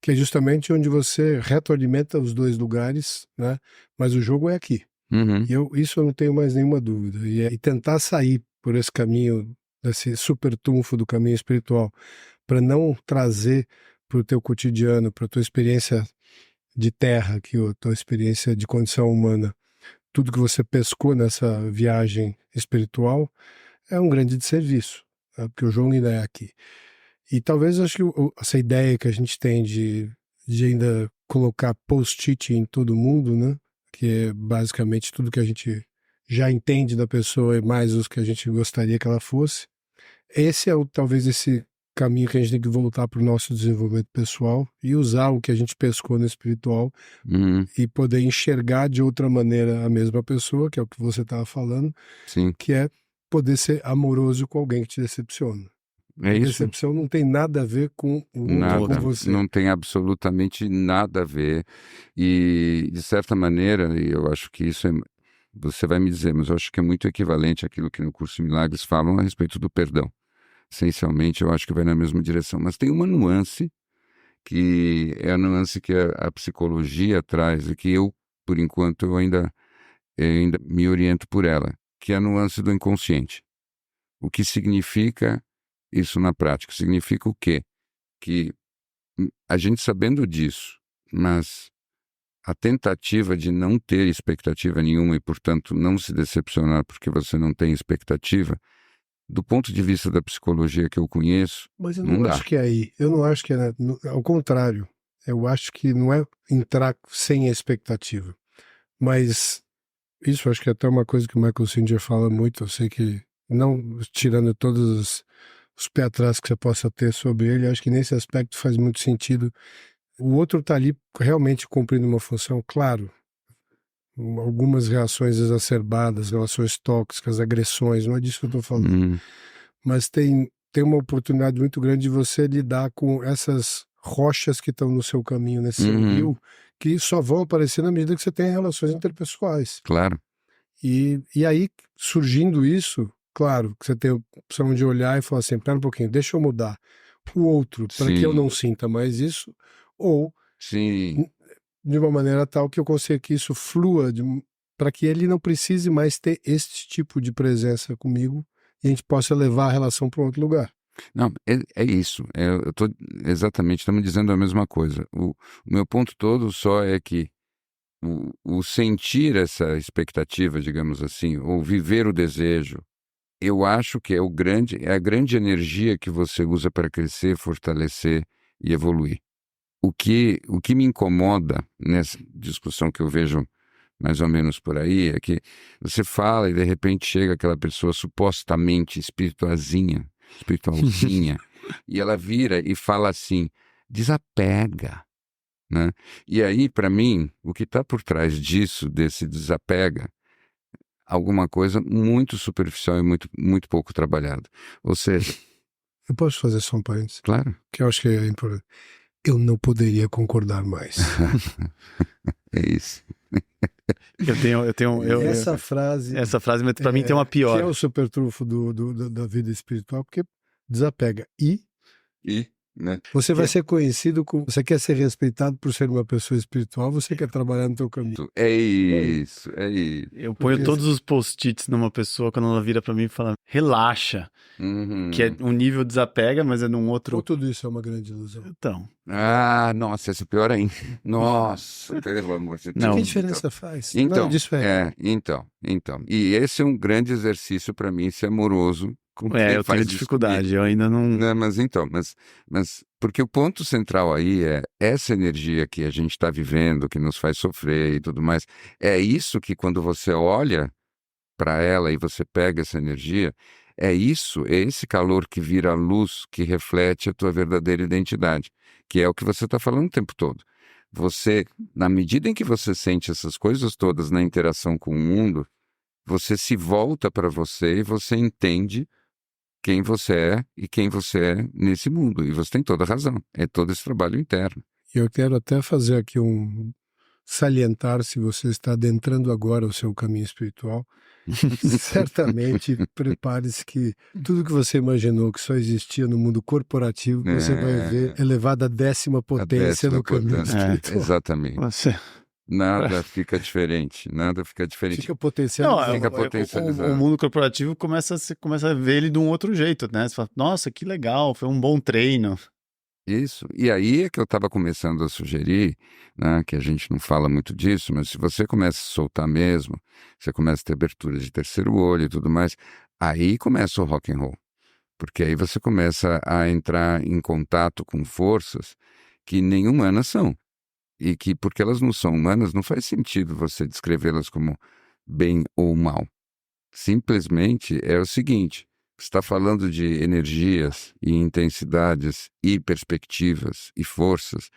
que é justamente onde você retroalimenta os dois lugares, né? Mas o jogo é aqui. E isso eu não tenho mais nenhuma dúvida. E tentar sair por esse caminho, desse super trunfo do caminho espiritual, para não trazer para o teu cotidiano, para a tua experiência de terra, que a tua experiência de condição humana, tudo que você pescou nessa viagem espiritual, é um grande desserviço, né? Porque o jogo ainda é aqui. E talvez acho que essa ideia que a gente tem de ainda colocar post-it em todo mundo, né? Que é basicamente tudo que a gente já entende da pessoa e mais os que a gente gostaria que ela fosse, Esse é talvez esse caminho que a gente tem que voltar para o nosso desenvolvimento pessoal e usar o que a gente pescou no espiritual e poder enxergar de outra maneira a mesma pessoa, que é o que você estava falando, Sim, que é poder ser amoroso com alguém que te decepciona. é A isso. decepção não tem nada a ver com o outro, Nada, com você. não tem absolutamente nada a ver. E, de certa maneira, e eu acho que isso é. Você vai me dizer, mas eu acho que é muito equivalente àquilo que no curso de Milagres falam a respeito do perdão. Essencialmente, eu acho que vai na mesma direção. Mas tem uma nuance, que é a nuance que a psicologia traz, e que eu, por enquanto, eu ainda me oriento por ela, que é a nuance do inconsciente. O que significa isso na prática? Significa o quê? Que a gente sabendo disso, mas a tentativa de não ter expectativa nenhuma e, portanto, não se decepcionar porque você não tem expectativa, do ponto de vista da psicologia que eu conheço, Mas eu não não dá. acho que é aí. Eu não acho que é. Ao contrário. Eu acho que não é entrar sem a expectativa. Mas isso acho que é até uma coisa que o Michael Singer fala muito. Eu sei que, não tirando todos os pés atrás que você possa ter sobre ele, acho que nesse aspecto faz muito sentido. O outro está ali realmente cumprindo uma função, claro. Algumas reações exacerbadas, relações tóxicas, agressões, não é disso que eu estou falando. Mas tem uma oportunidade muito grande de você lidar com essas rochas que estão no seu caminho, nesse seu rio, que só vão aparecer na medida que você tem relações interpessoais. Claro. E aí, surgindo isso, claro, que você tem a opção de olhar e falar assim, pera um pouquinho, deixa eu mudar o outro, para que eu não sinta mais isso, ou Sim. de uma maneira tal que eu consiga que isso flua, para que ele não precise mais ter este tipo de presença comigo e a gente possa levar a relação para um outro lugar. Não, é isso. Eu tô exatamente, estamos dizendo a mesma coisa. O meu ponto todo só é que o sentir essa expectativa, digamos assim, ou viver o desejo, eu acho que é a grande energia que você usa para crescer, fortalecer e evoluir. O que me incomoda nessa discussão que eu vejo mais ou menos por aí é que você fala e de repente chega aquela pessoa supostamente espiritualzinha, e ela vira e fala assim, desapega, né? E aí, para mim, o que está por trás disso, desse desapega, alguma coisa muito superficial e muito, muito pouco trabalhado. Ou seja, Eu posso fazer só um parênteses? claro, Que eu acho que é importante. Eu não poderia concordar mais. é isso. Essa frase, Pra mim tem uma pior. que é o super trunfo da vida espiritual, porque desapega. E Né? você vai ser conhecido como... Você quer ser respeitado por ser uma pessoa espiritual, você quer trabalhar no teu caminho. É isso, é isso. Eu ponho todos os post-its numa pessoa quando ela vira pra mim e fala, relaxa. Que é um nível desapega, mas é num outro... Ou tudo isso é uma grande ilusão? Então. Ah, nossa, esse é pior ainda. Nossa, pelo amor de Deus. Que diferença faz? Então, Nada disso então. E esse é um grande exercício para mim, ser amoroso com quem Eu faz tenho isso dificuldade, comigo. eu ainda não... Não, mas porque o ponto central aí é essa energia que a gente está vivendo, que nos faz sofrer e tudo mais. É isso que quando você olha para ela e você pega essa energia, é esse calor que vira a luz que reflete a tua verdadeira identidade, que é o que você está falando o tempo todo. Você, na medida em que você sente essas coisas todas na interação com o mundo, você se volta para você e você entende quem você é e quem você é nesse mundo. E você tem toda a razão. É todo esse trabalho interno. E eu quero até fazer aqui salientar, se você está adentrando agora o seu caminho espiritual, certamente prepare-se que tudo que você imaginou que só existia no mundo corporativo, você vai ver elevado à 10ª potência no caminho espiritual. Exatamente. Nada fica diferente. Fica potencializado. Fica potencializado. O mundo corporativo começa a ver ele de um outro jeito, né? Você fala, nossa, que legal, foi um bom treino. Isso. E aí é que eu estava começando a sugerir, né, que a gente não fala muito disso, mas se você começa a soltar mesmo, você começa a ter abertura de terceiro olho e tudo mais, aí começa o rock and roll. Porque aí você começa a entrar em contato com forças que nem humanas são. E que, porque elas não são humanas, não faz sentido você descrevê-las como bem ou mal. Simplesmente é o seguinte, está falando de energias e intensidades e perspectivas e forças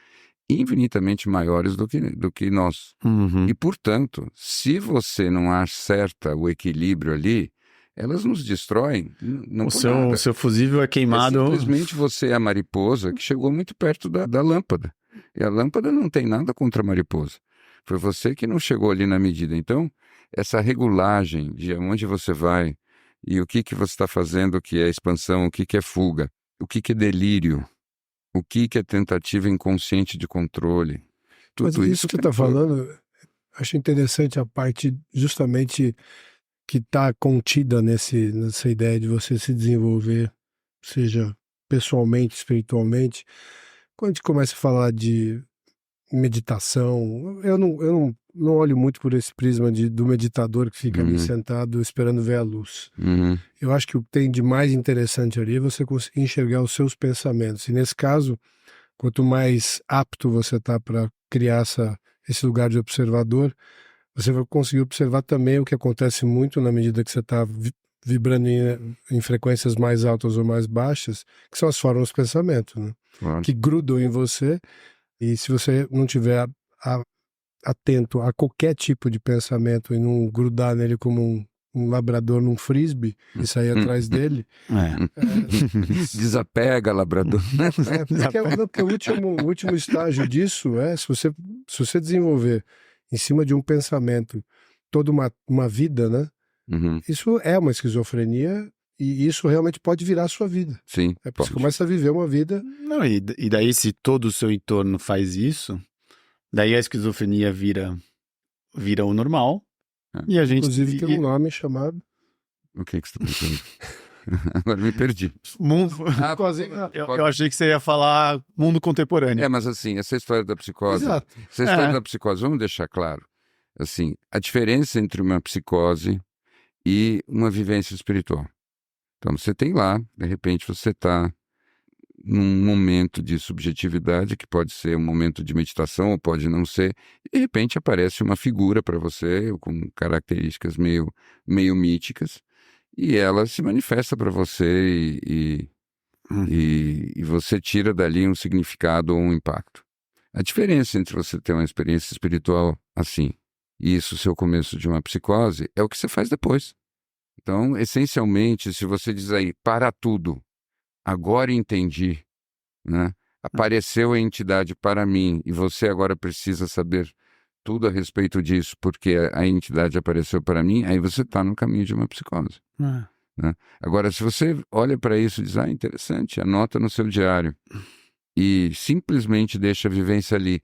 infinitamente maiores do que nós. Uhum. E, portanto, se você não acerta o equilíbrio ali, elas nos destroem. Não O por nada. seu fusível é queimado. Simplesmente você é a mariposa que chegou muito perto da lâmpada. E a lâmpada não tem nada contra a mariposa. Foi você que não chegou ali na medida. Então, essa regulagem de onde você vai e o que você está fazendo, o que é expansão, o que é fuga, o que é delírio, o que é tentativa inconsciente de controle. Mas Tudo isso que você está falando, acho interessante a parte justamente que está contida nessa ideia de você se desenvolver, seja pessoalmente, espiritualmente. Quando a gente começa a falar de meditação, eu não olho muito por esse prisma do meditador que fica ali sentado esperando ver a luz. Eu acho que o que tem de mais interessante ali é você conseguir enxergar os seus pensamentos. E nesse caso, quanto mais apto você está para criar esse lugar de observador, você vai conseguir observar também o que acontece muito na medida que você está vibrando em frequências mais altas ou mais baixas, que são as formas de pensamento, né? Claro. Que grudam em você. E se você não tiver atento a qualquer tipo de pensamento e não grudar nele como um labrador num frisbee e sair atrás dele... Desapega, labrador. Porque o último estágio disso é, se você desenvolver em cima de um pensamento toda uma vida, né? Isso é uma esquizofrenia e isso realmente pode virar a sua vida. Sim, é porque você começa a viver uma vida... Não, e daí se todo o seu entorno faz isso, daí a esquizofrenia vira o normal. E a gente... Inclusive tem um nome chamado... O que você está pensando? Agora me perdi. Eu achei que você ia falar mundo contemporâneo. Mas assim, essa história da psicose... Exato. Essa história da psicose, vamos deixar claro. Assim, a diferença entre uma psicose e uma vivência espiritual. Então, você tem lá, de repente você está num momento de subjetividade, que pode ser um momento de meditação, ou pode não ser, e de repente aparece uma figura para você, com características meio míticas, e ela se manifesta para você e você tira dali um significado ou um impacto. A diferença entre você ter uma experiência espiritual assim, e isso ser o começo de uma psicose, é o que você faz depois. Então, essencialmente, se você diz aí, para tudo, agora entendi, né? Apareceu a entidade para mim e você agora precisa saber tudo a respeito disso porque a entidade apareceu para mim, aí você está no caminho de uma psicose. Né? Agora, se você olha para isso e diz, interessante, anota no seu diário e simplesmente deixa a vivência ali,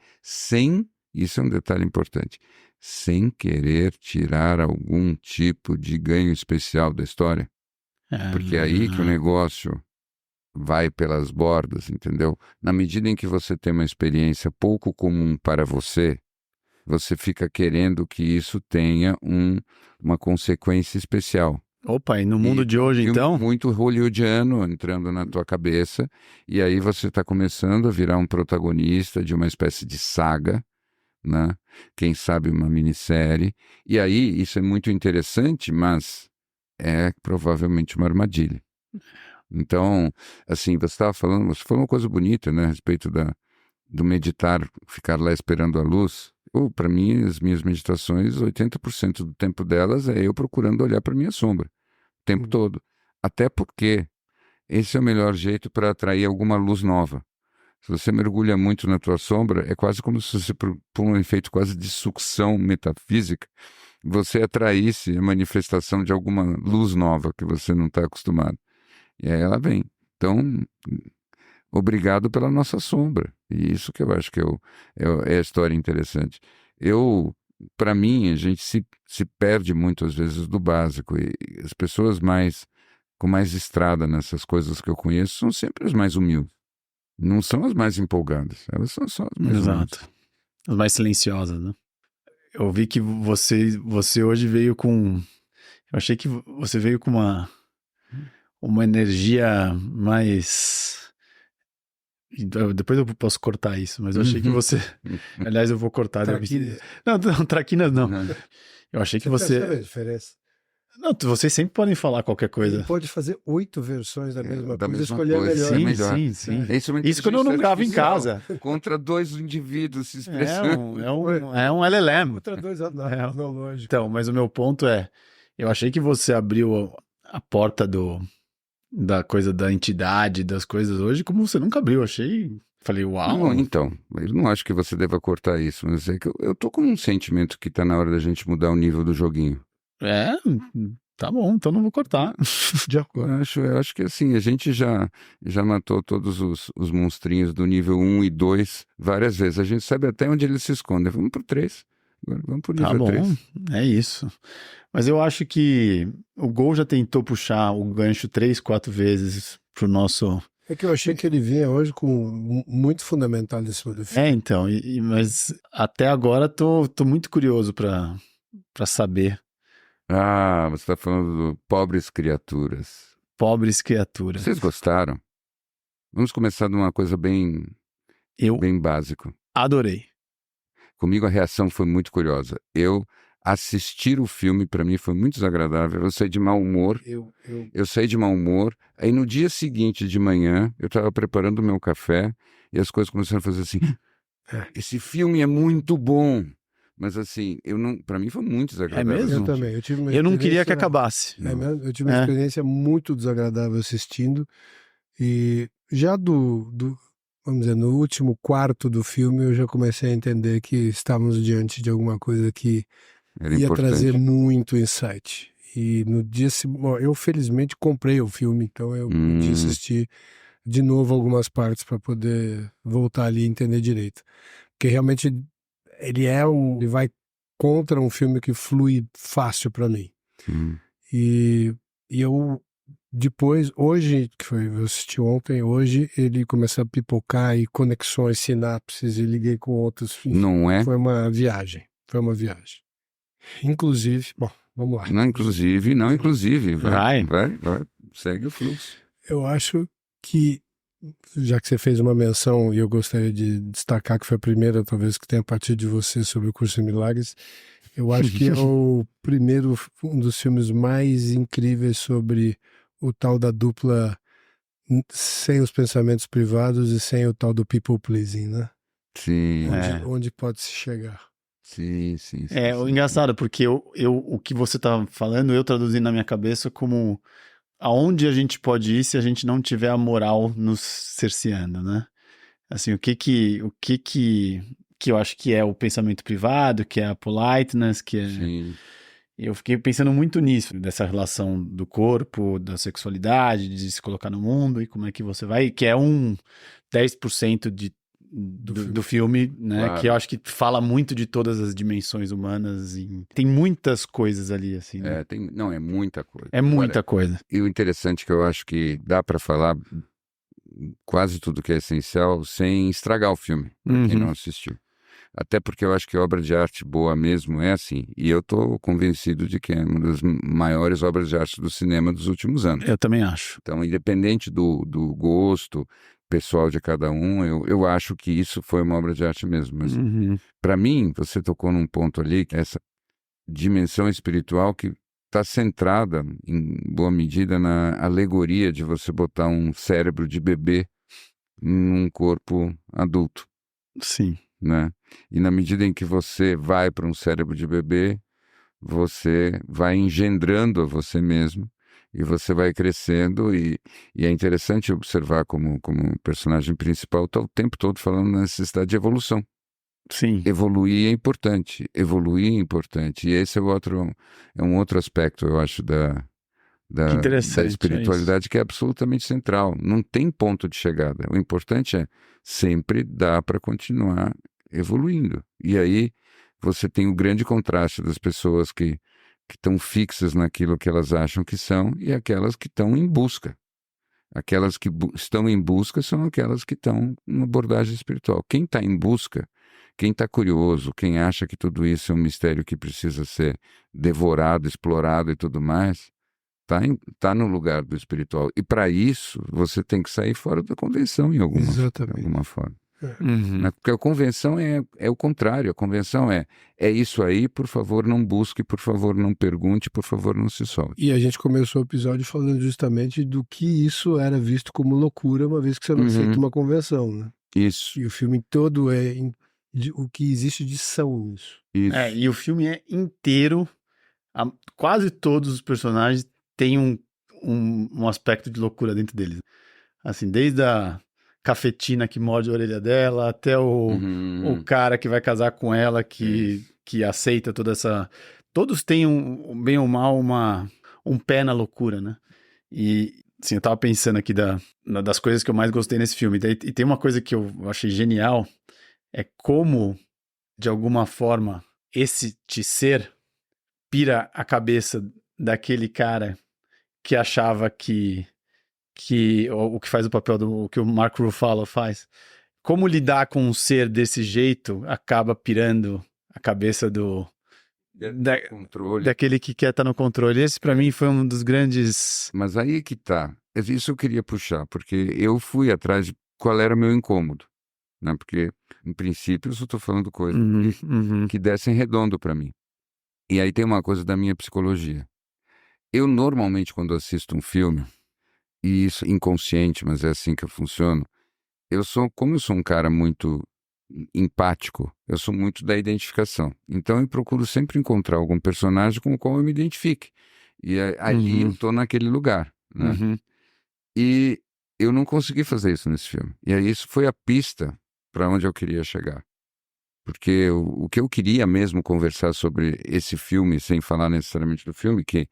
isso é um detalhe importante, sem querer tirar algum tipo de ganho especial da história. Porque é aí que o negócio vai pelas bordas, entendeu? Na medida em que você tem uma experiência pouco comum para você, você fica querendo que isso tenha uma consequência especial. Opa, e no mundo de hoje, então? Muito hollywoodiano entrando na tua cabeça, e aí você está começando a virar um protagonista de uma espécie de saga, né? Quem sabe uma minissérie, e aí isso é muito interessante, mas é provavelmente uma armadilha. Então, assim, você falou uma coisa bonita, né, a respeito do meditar, ficar lá esperando a luz. Para mim, as minhas meditações, 80% do tempo delas é eu procurando olhar para minha sombra, o tempo todo. Até porque esse é o melhor jeito para atrair alguma luz nova. Se você mergulha muito na tua sombra, é quase como se você, por um efeito quase de sucção metafísica, você atraísse a manifestação de alguma luz nova que você não está acostumado. E aí ela vem. Então, obrigado pela nossa sombra. E isso que eu acho que é a história interessante. Para mim, a gente se perde muito às vezes do básico. E as pessoas com mais estrada nessas coisas que eu conheço são sempre as mais humildes. Não são as mais empolgadas. Elas são só as mais humildes. As mais silenciosas, né? Eu vi que você hoje veio com... Eu achei que você veio com uma energia mais... Depois eu posso cortar isso, mas eu achei que você... Aliás, eu vou cortar. Traquinas. Não, traquinas não. Eu achei que você... Percebe a diferença? Não, vocês sempre podem falar qualquer Ele coisa. pode fazer 8 versões da mesma da coisa, mesma escolher a coisa. melhor. É Sim, melhor. sim, sim. Isso é uma Isso quando eu não inteligência gravo em artificial casa. contra dois indivíduos se É expressando. é um LLM. Outra dois É. analógicos. Então, mas o meu ponto é, eu achei que você abriu a porta da coisa da entidade, das coisas hoje, como você nunca abriu. Falei, uau. Não, então, eu não acho que você deva cortar isso, mas é que eu tô com um sentimento que tá na hora da gente mudar o nível do joguinho. É, tá bom, então não vou cortar. De acordo. Eu acho que assim, a gente já matou todos os monstrinhos do nível 1 e 2 várias vezes. A gente sabe até onde eles se escondem. Vamos pro 3. Agora vamos pro nível Tá bom, 3. é isso. Mas eu acho que o Gol já tentou puxar o gancho 3, 4 vezes pro nosso... É que eu achei que ele vinha hoje com muito fundamentado em cima do filme. Então, mas até agora tô muito curioso pra saber. Ah, você tá falando do Pobres Criaturas. Pobres criaturas. Vocês gostaram? Vamos começar de uma coisa bem Eu básica. adorei. Comigo a reação foi muito curiosa. Assistir o filme, para mim, foi muito desagradável. Eu saí de mau humor. Eu saí de mau humor. Aí no dia seguinte de manhã, eu estava preparando o meu café e as coisas começaram a fazer assim. Esse filme é muito bom. Mas assim, para mim foi muito desagradável. É mesmo? Eu também. Eu não queria que acabasse. É mesmo? Eu tive uma experiência muito desagradável assistindo. E já vamos dizer, no último quarto do filme, eu já comecei a entender que estávamos diante de alguma coisa que Era ia importante. trazer muito insight. E no dia seguinte, eu felizmente comprei o filme, então eu pude assistir de novo algumas partes para poder voltar ali e entender direito. Porque realmente ele vai contra um filme que flui fácil para mim. E eu depois, hoje, eu assisti ontem, hoje ele começou a pipocar e conexões, sinapses, e liguei com outros filmes. Não é? Foi uma viagem. Inclusive, bom, vamos lá. Não inclusive. Vai. Segue o fluxo. Eu acho que, já que você fez uma menção, e eu gostaria de destacar que foi a primeira, talvez, que tenha partido de você sobre o Curso de Milagres, eu acho que é um dos filmes mais incríveis sobre o tal da dupla sem os pensamentos privados e sem o tal do people pleasing, né? Sim. Onde pode se chegar. Sim. O engraçado, porque o que você tá falando, eu traduzi na minha cabeça como aonde a gente pode ir se a gente não tiver a moral nos cerceando, né? Assim, o que eu acho que é o pensamento privado, que é a politeness, que é... Sim. Eu fiquei pensando muito nisso, dessa relação do corpo, da sexualidade, de se colocar no mundo e como é que você vai, que é 10% do filme, né? Claro. Que eu acho que fala muito de todas as dimensões humanas e tem muitas coisas ali, assim. Né? É muita coisa. É muita coisa. E o interessante é que eu acho que dá para falar quase tudo que é essencial sem estragar o filme, para quem não assistiu. Até porque eu acho que obra de arte boa mesmo é assim. E eu estou convencido de que é uma das maiores obras de arte do cinema dos últimos anos. Eu também acho. Então, independente do gosto pessoal de cada um, eu acho que isso foi uma obra de arte mesmo. Mas, para mim, você tocou num ponto ali, essa dimensão espiritual que está centrada, em boa medida, na alegoria de você botar um cérebro de bebê num corpo adulto. Sim. Né? E na medida em que você vai para um cérebro de bebê, você vai engendrando a você mesmo e você vai crescendo e é interessante observar como personagem principal está o tempo todo falando na necessidade de evolução. Sim. Evoluir é importante e esse é um outro aspecto, eu acho, da espiritualidade que é absolutamente central. Não tem ponto de chegada. O importante é sempre dar para continuar evoluindo. E aí você tem o grande contraste das pessoas que estão fixas naquilo que elas acham que são e aquelas que estão em busca. Aquelas que estão em busca são aquelas que estão numa abordagem espiritual. Quem está em busca, quem está curioso, quem acha que tudo isso é um mistério que precisa ser devorado, explorado e tudo mais, tá no lugar do espiritual. E para isso, você tem que sair fora da convenção em alguma forma. Né? Porque a convenção é o contrário. A convenção é isso aí, por favor, não busque, por favor, não pergunte, por favor, não se solte. E a gente começou o episódio falando justamente do que isso era visto como loucura, uma vez que você não aceita uma convenção, né? Isso, E o filme todo o que existe de são nisso. isso. E o filme é inteiro, quase todos os personagens têm um aspecto de loucura dentro deles. Assim, desde a cafetina que morde a orelha dela, até o cara que vai casar com ela, que aceita toda essa... Todos têm, bem ou mal, um pé na loucura, né? E, assim, eu tava pensando aqui das coisas que eu mais gostei nesse filme. E tem uma coisa que eu achei genial, é como, de alguma forma, esse ser pira a cabeça daquele cara que achava que o que faz o papel o que o Mark Ruffalo faz. Como lidar com um ser desse jeito acaba pirando a cabeça Controle. daquele que quer estar no controle. Esse, pra mim, foi um dos grandes... Mas aí que tá. Isso eu queria puxar, porque eu fui atrás de qual era meu incômodo, né? Porque, em princípio, eu só estou falando coisas que dessem redondo para mim. E aí tem uma coisa da minha psicologia. Eu, normalmente, quando assisto um filme, e isso inconsciente, mas é assim que eu funciono, como eu sou um cara muito empático, eu sou muito da identificação. Então eu procuro sempre encontrar algum personagem com o qual eu me identifique. E ali eu tô naquele lugar, né? E eu não consegui fazer isso nesse filme. E aí isso foi a pista para onde eu queria chegar. Porque o que eu queria mesmo conversar sobre esse filme, sem falar necessariamente do filme, que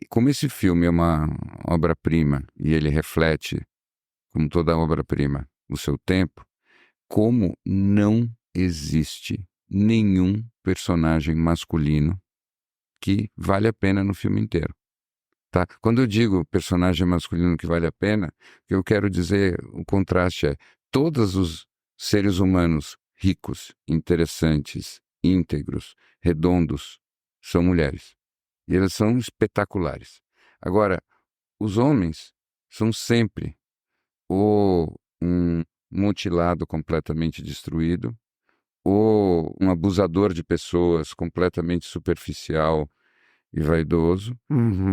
como esse filme é uma obra-prima e ele reflete, como toda obra-prima, o seu tempo, como não existe nenhum personagem masculino que vale a pena no filme inteiro. Tá? Quando eu digo personagem masculino que vale a pena, o que eu quero dizer, o contraste é todos os seres humanos ricos, interessantes, íntegros, redondos, são mulheres. E elas são espetaculares. Agora, os homens são sempre ou um mutilado completamente destruído, ou um abusador de pessoas completamente superficial e vaidoso,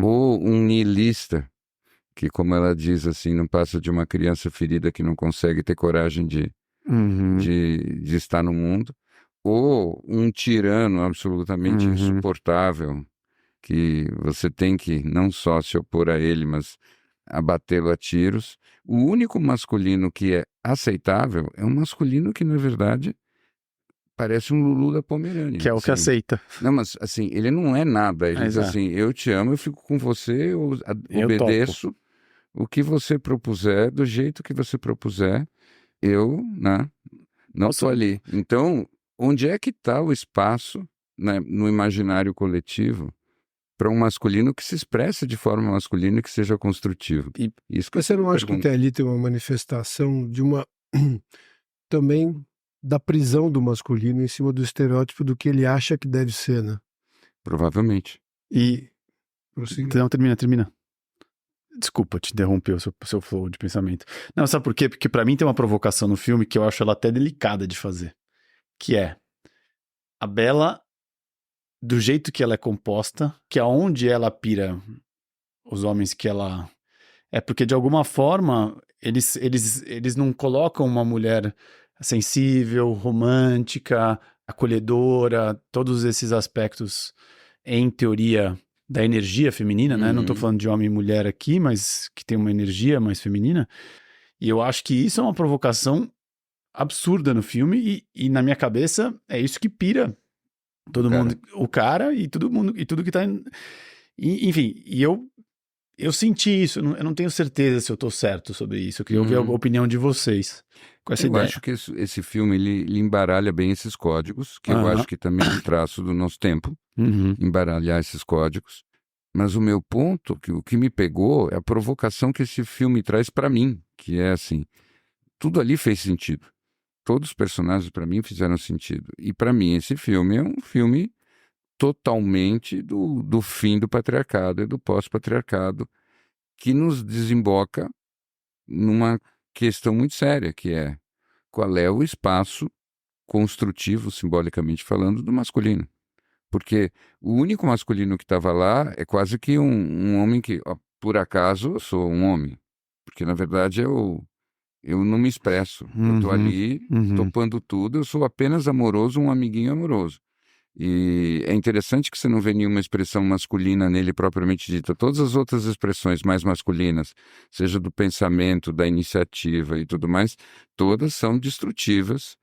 ou um niilista, que, como ela diz assim, não passa de uma criança ferida que não consegue ter coragem de estar no mundo, ou um tirano absolutamente insuportável, que você tem que não só se opor a ele, mas abatê-lo a tiros. O único masculino que é aceitável é um masculino que, na verdade, parece um Lulu da Pomerânia. Que é o que assim. aceita. Não, mas assim, ele não é nada. Ele diz Exato. assim, eu te amo, eu fico com você, eu Eu obedeço o que você propuser, do jeito que você propuser, eu, né, não estou ali. Então, onde é que está o espaço, né, no imaginário coletivo para um masculino que se expresse de forma masculina e que seja construtivo? Isso que Mas você não acha que pergunto. ali tem uma manifestação de uma também da prisão do masculino em cima do estereótipo do que ele acha que deve ser, né? Provavelmente. E... Prossiga. Não, termina. Desculpa te interromper o seu flow de pensamento. Não, sabe por quê? Porque pra mim tem uma provocação no filme que eu acho ela até delicada de fazer. Que é a Bella, do jeito que ela é composta, que aonde ela pira os homens que ela... É porque, de alguma forma, eles não colocam uma mulher sensível, romântica, acolhedora, todos esses aspectos, em teoria, da energia feminina, né? Não tô falando de homem e mulher aqui, mas que tem uma energia mais feminina. E eu acho que isso é uma provocação absurda no filme e na minha cabeça é isso que pira todo mundo, o cara e todo mundo, e tudo que tá... enfim, e eu senti isso, eu não tenho certeza se eu tô certo sobre isso. Eu queria ouvir a opinião de vocês com essa ideia. Eu acho que esse filme ele embaralha bem esses códigos, que eu acho que também é um traço do nosso tempo, embaralhar esses códigos. Mas o meu ponto, o que me pegou, é a provocação que esse filme traz para mim, que é assim, tudo ali fez sentido. Todos os personagens para mim fizeram sentido. E para mim esse filme é um filme totalmente do fim do patriarcado e do pós-patriarcado, que nos desemboca numa questão muito séria, que é qual é o espaço construtivo, simbolicamente falando, do masculino. Porque o único masculino que estava lá é quase que um homem que, ó, por acaso, eu sou um homem. Porque, na verdade, eu não me expresso. Eu estou ali topando tudo, eu sou apenas amoroso, um amiguinho amoroso. E é interessante que você não vê nenhuma expressão masculina nele propriamente dita. Todas as outras expressões mais masculinas, seja do pensamento, da iniciativa e tudo mais, todas são destrutivas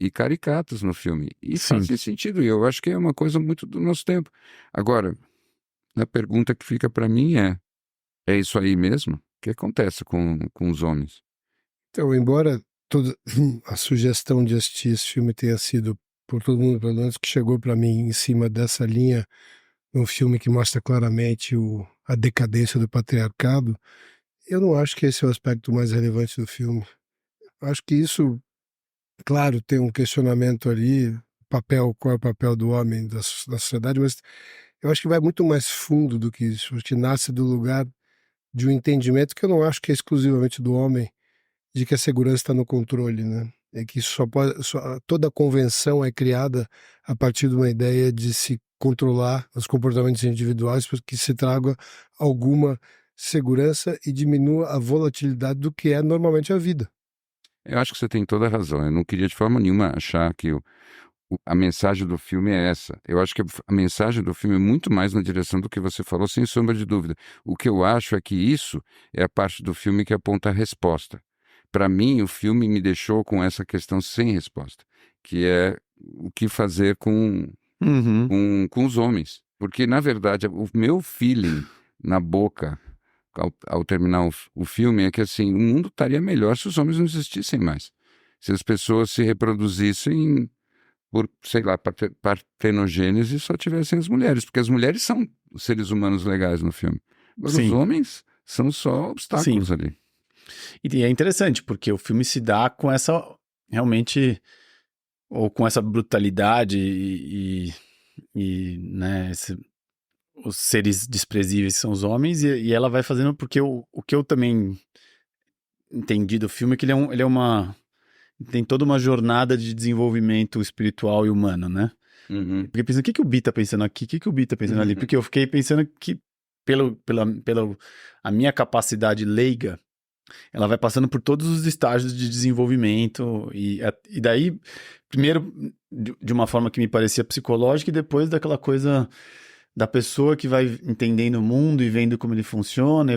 e caricatas no filme. E Sim. fazem sentido. E eu acho que é uma coisa muito do nosso tempo. Agora, a pergunta que fica para mim é isso aí mesmo? O que acontece com os homens? Então, embora toda a sugestão de assistir esse filme tenha sido por todo mundo, pelo menos que chegou para mim em cima dessa linha, um filme que mostra claramente a decadência do patriarcado, eu não acho que esse é o aspecto mais relevante do filme. Acho que isso, claro, tem um questionamento ali, qual é o papel do homem na sociedade, mas eu acho que vai muito mais fundo do que isso. Acho que nasce do lugar de um entendimento que eu não acho que é exclusivamente do homem, de que a segurança está no controle, né? É que toda convenção é criada a partir de uma ideia de se controlar os comportamentos individuais para que se traga alguma segurança e diminua a volatilidade do que é normalmente a vida. Eu acho que você tem toda a razão. Eu não queria de forma nenhuma achar que a mensagem do filme é essa. Eu acho que a mensagem do filme é muito mais na direção do que você falou, sem sombra de dúvida. O que eu acho é que isso é a parte do filme que aponta a resposta. Para mim, o filme me deixou com essa questão sem resposta, que é o que fazer com os homens. Porque, na verdade, o meu feeling na boca ao terminar o filme é que assim, o mundo estaria melhor se os homens não existissem mais. Se as pessoas se reproduzissem por, sei lá, partenogênese e só tivessem as mulheres. Porque as mulheres são os seres humanos legais no filme. Agora, os homens são só obstáculos ali. E é interessante, porque o filme se dá com essa, realmente, ou com essa brutalidade né, os seres desprezíveis são os homens, e ela vai fazendo, porque o que eu também entendi do filme é que tem toda uma jornada de desenvolvimento espiritual e humano, né? Porque pensando, o que o Bi tá pensando aqui? O que o Bi tá pensando ali? Porque eu fiquei pensando que, pela a minha capacidade leiga, ela vai passando por todos os estágios de desenvolvimento, e daí, primeiro, de uma forma que me parecia psicológica, e depois daquela coisa da pessoa que vai entendendo o mundo e vendo como ele funciona,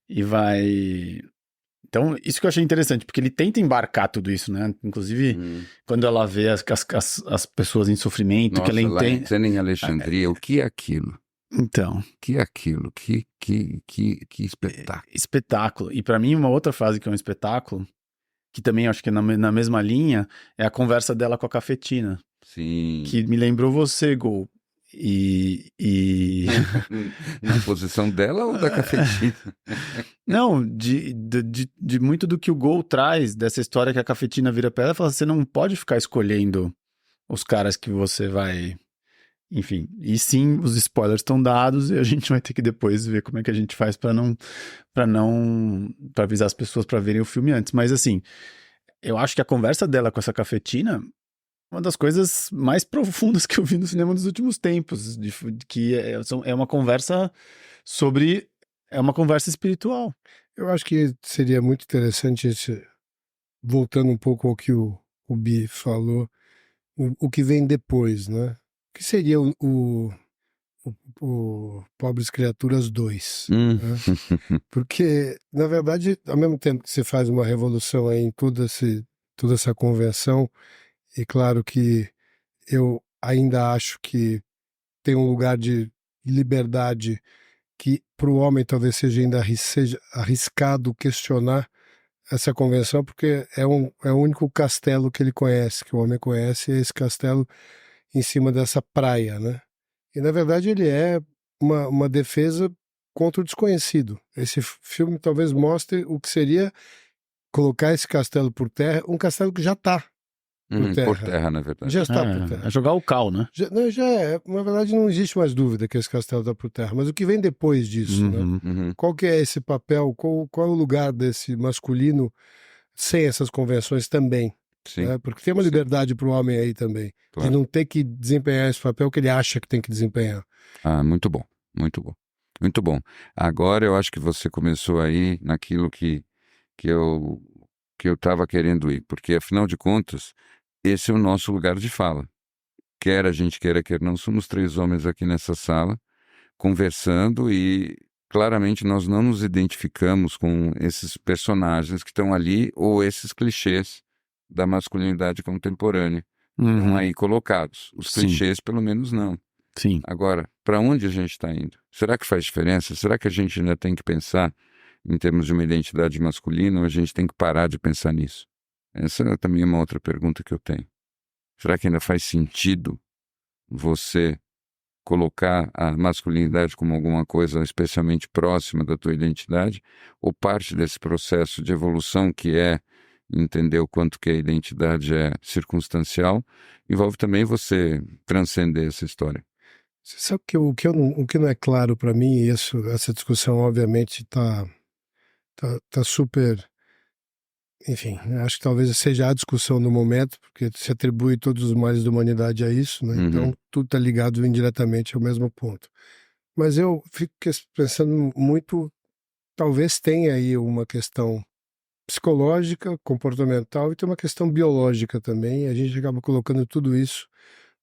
e vai... Então, isso que eu achei interessante, porque ele tenta embarcar tudo isso, né? Inclusive, quando ela vê as pessoas em sofrimento, Nossa, que ela entende... Lá em Alexandria, o que é aquilo? Então... O que é aquilo? Que espetáculo. Espetáculo. E para mim, uma outra frase que é um espetáculo, que também acho que é na mesma linha, é a conversa dela com a cafetina. Sim. Que me lembrou você, Gol. Na posição dela ou da cafetina? Não, de muito do que o Gol traz, dessa história que a cafetina vira pra ela e fala: você não pode ficar escolhendo os caras que você vai... Enfim, e sim, os spoilers estão dados e a gente vai ter que depois ver como é que a gente faz para avisar as pessoas para verem o filme antes. Mas assim, eu acho que a conversa dela com essa cafetina é uma das coisas mais profundas que eu vi no cinema nos últimos tempos, que é uma conversa sobre... É uma conversa espiritual. Eu acho que seria muito interessante, voltando um pouco ao que o Bi falou, o que vem depois, né? O que seria o Pobres Criaturas 2? Né? Porque, na verdade, ao mesmo tempo que você faz uma revolução aí em toda essa convenção, e claro que eu ainda acho que tem um lugar de liberdade que para o homem talvez seja arriscado questionar essa convenção, porque é o único castelo que ele conhece, que o homem conhece, é esse castelo em cima dessa praia, né? E na verdade ele é uma defesa contra o desconhecido. Esse filme talvez mostre o que seria colocar esse castelo por terra, um castelo que já está por terra, na verdade. Já está por terra. É jogar o cal, né? Já é. Na verdade não existe mais dúvida que esse castelo está por terra, mas o que vem depois disso, né? Qual que é esse papel, qual é o lugar desse masculino sem essas convenções também. Sim, Né? Porque tem uma sim, liberdade para o homem aí também, de claro. não ter que desempenhar esse papel que ele acha que tem que desempenhar. Ah, muito bom, muito bom. Muito bom. Agora eu acho que você começou aí naquilo que eu que eu estava querendo ir, porque afinal de contas, esse é o nosso lugar de fala. Quer a gente queira, quer não, somos três homens aqui nessa sala, conversando e claramente nós não nos identificamos com esses personagens que estão ali ou esses clichês da masculinidade contemporânea. Estão aí colocados. Os Sim. clichês, pelo menos, não. Sim. Agora, para onde a gente está indo? Será que faz diferença? Será que a gente ainda tem que pensar em termos de uma identidade masculina ou a gente tem que parar de pensar nisso? Essa é também uma outra pergunta que eu tenho. Será que ainda faz sentido você colocar a masculinidade como alguma coisa especialmente próxima da tua identidade, ou parte desse processo de evolução que é entender o quanto que a identidade é circunstancial, envolve também você transcender essa história. Você sabe que o que não é claro para mim, e essa discussão obviamente tá super, enfim, acho que talvez seja a discussão do momento, porque se atribui todos os males da humanidade a isso, né? Então tudo está ligado indiretamente ao mesmo ponto. Mas eu fico pensando muito, talvez tenha aí uma questão psicológica, comportamental e tem uma questão biológica também. A gente acaba colocando tudo isso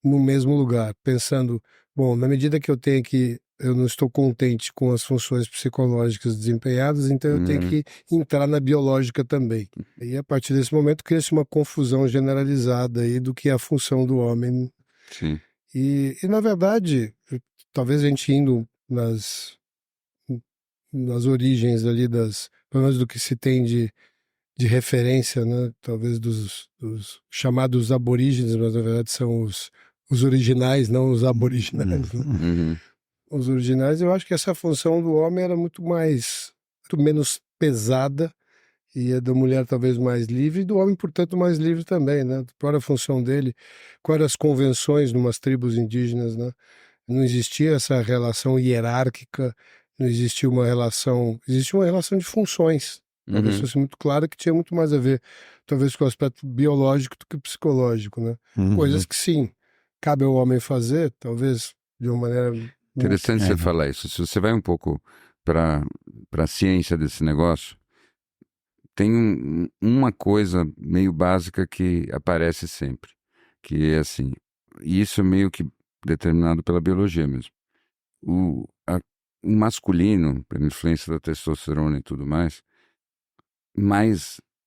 no mesmo lugar, pensando, bom, na medida que eu não estou contente com as funções psicológicas desempenhadas, então eu tenho que entrar na biológica também. E a partir desse momento cria-se uma confusão generalizada aí do que é a função do homem. Sim. E na verdade, talvez a gente indo nas origens ali pelo menos do que se tem de referência, né? Talvez dos chamados aborígenes, mas na verdade são os originais, não os aboriginais. Né? Os originais, eu acho que essa função do homem era muito menos pesada e a da mulher talvez mais livre, e do homem, portanto, mais livre também, né? Qual era a função dele? Quais eram as convenções numas tribos indígenas, né? Não existia essa relação hierárquica, não existia existia uma relação de funções. Talvez fosse muito claro que tinha muito mais a ver, talvez, com o aspecto biológico do que psicológico, né? Coisas que, sim, cabe ao homem fazer, talvez de uma maneira... Interessante você falar isso. Se você vai um pouco para a ciência desse negócio, tem uma coisa meio básica que aparece sempre, que é assim, e isso é meio que determinado pela biologia mesmo. O masculino, pela influência da testosterona e tudo mais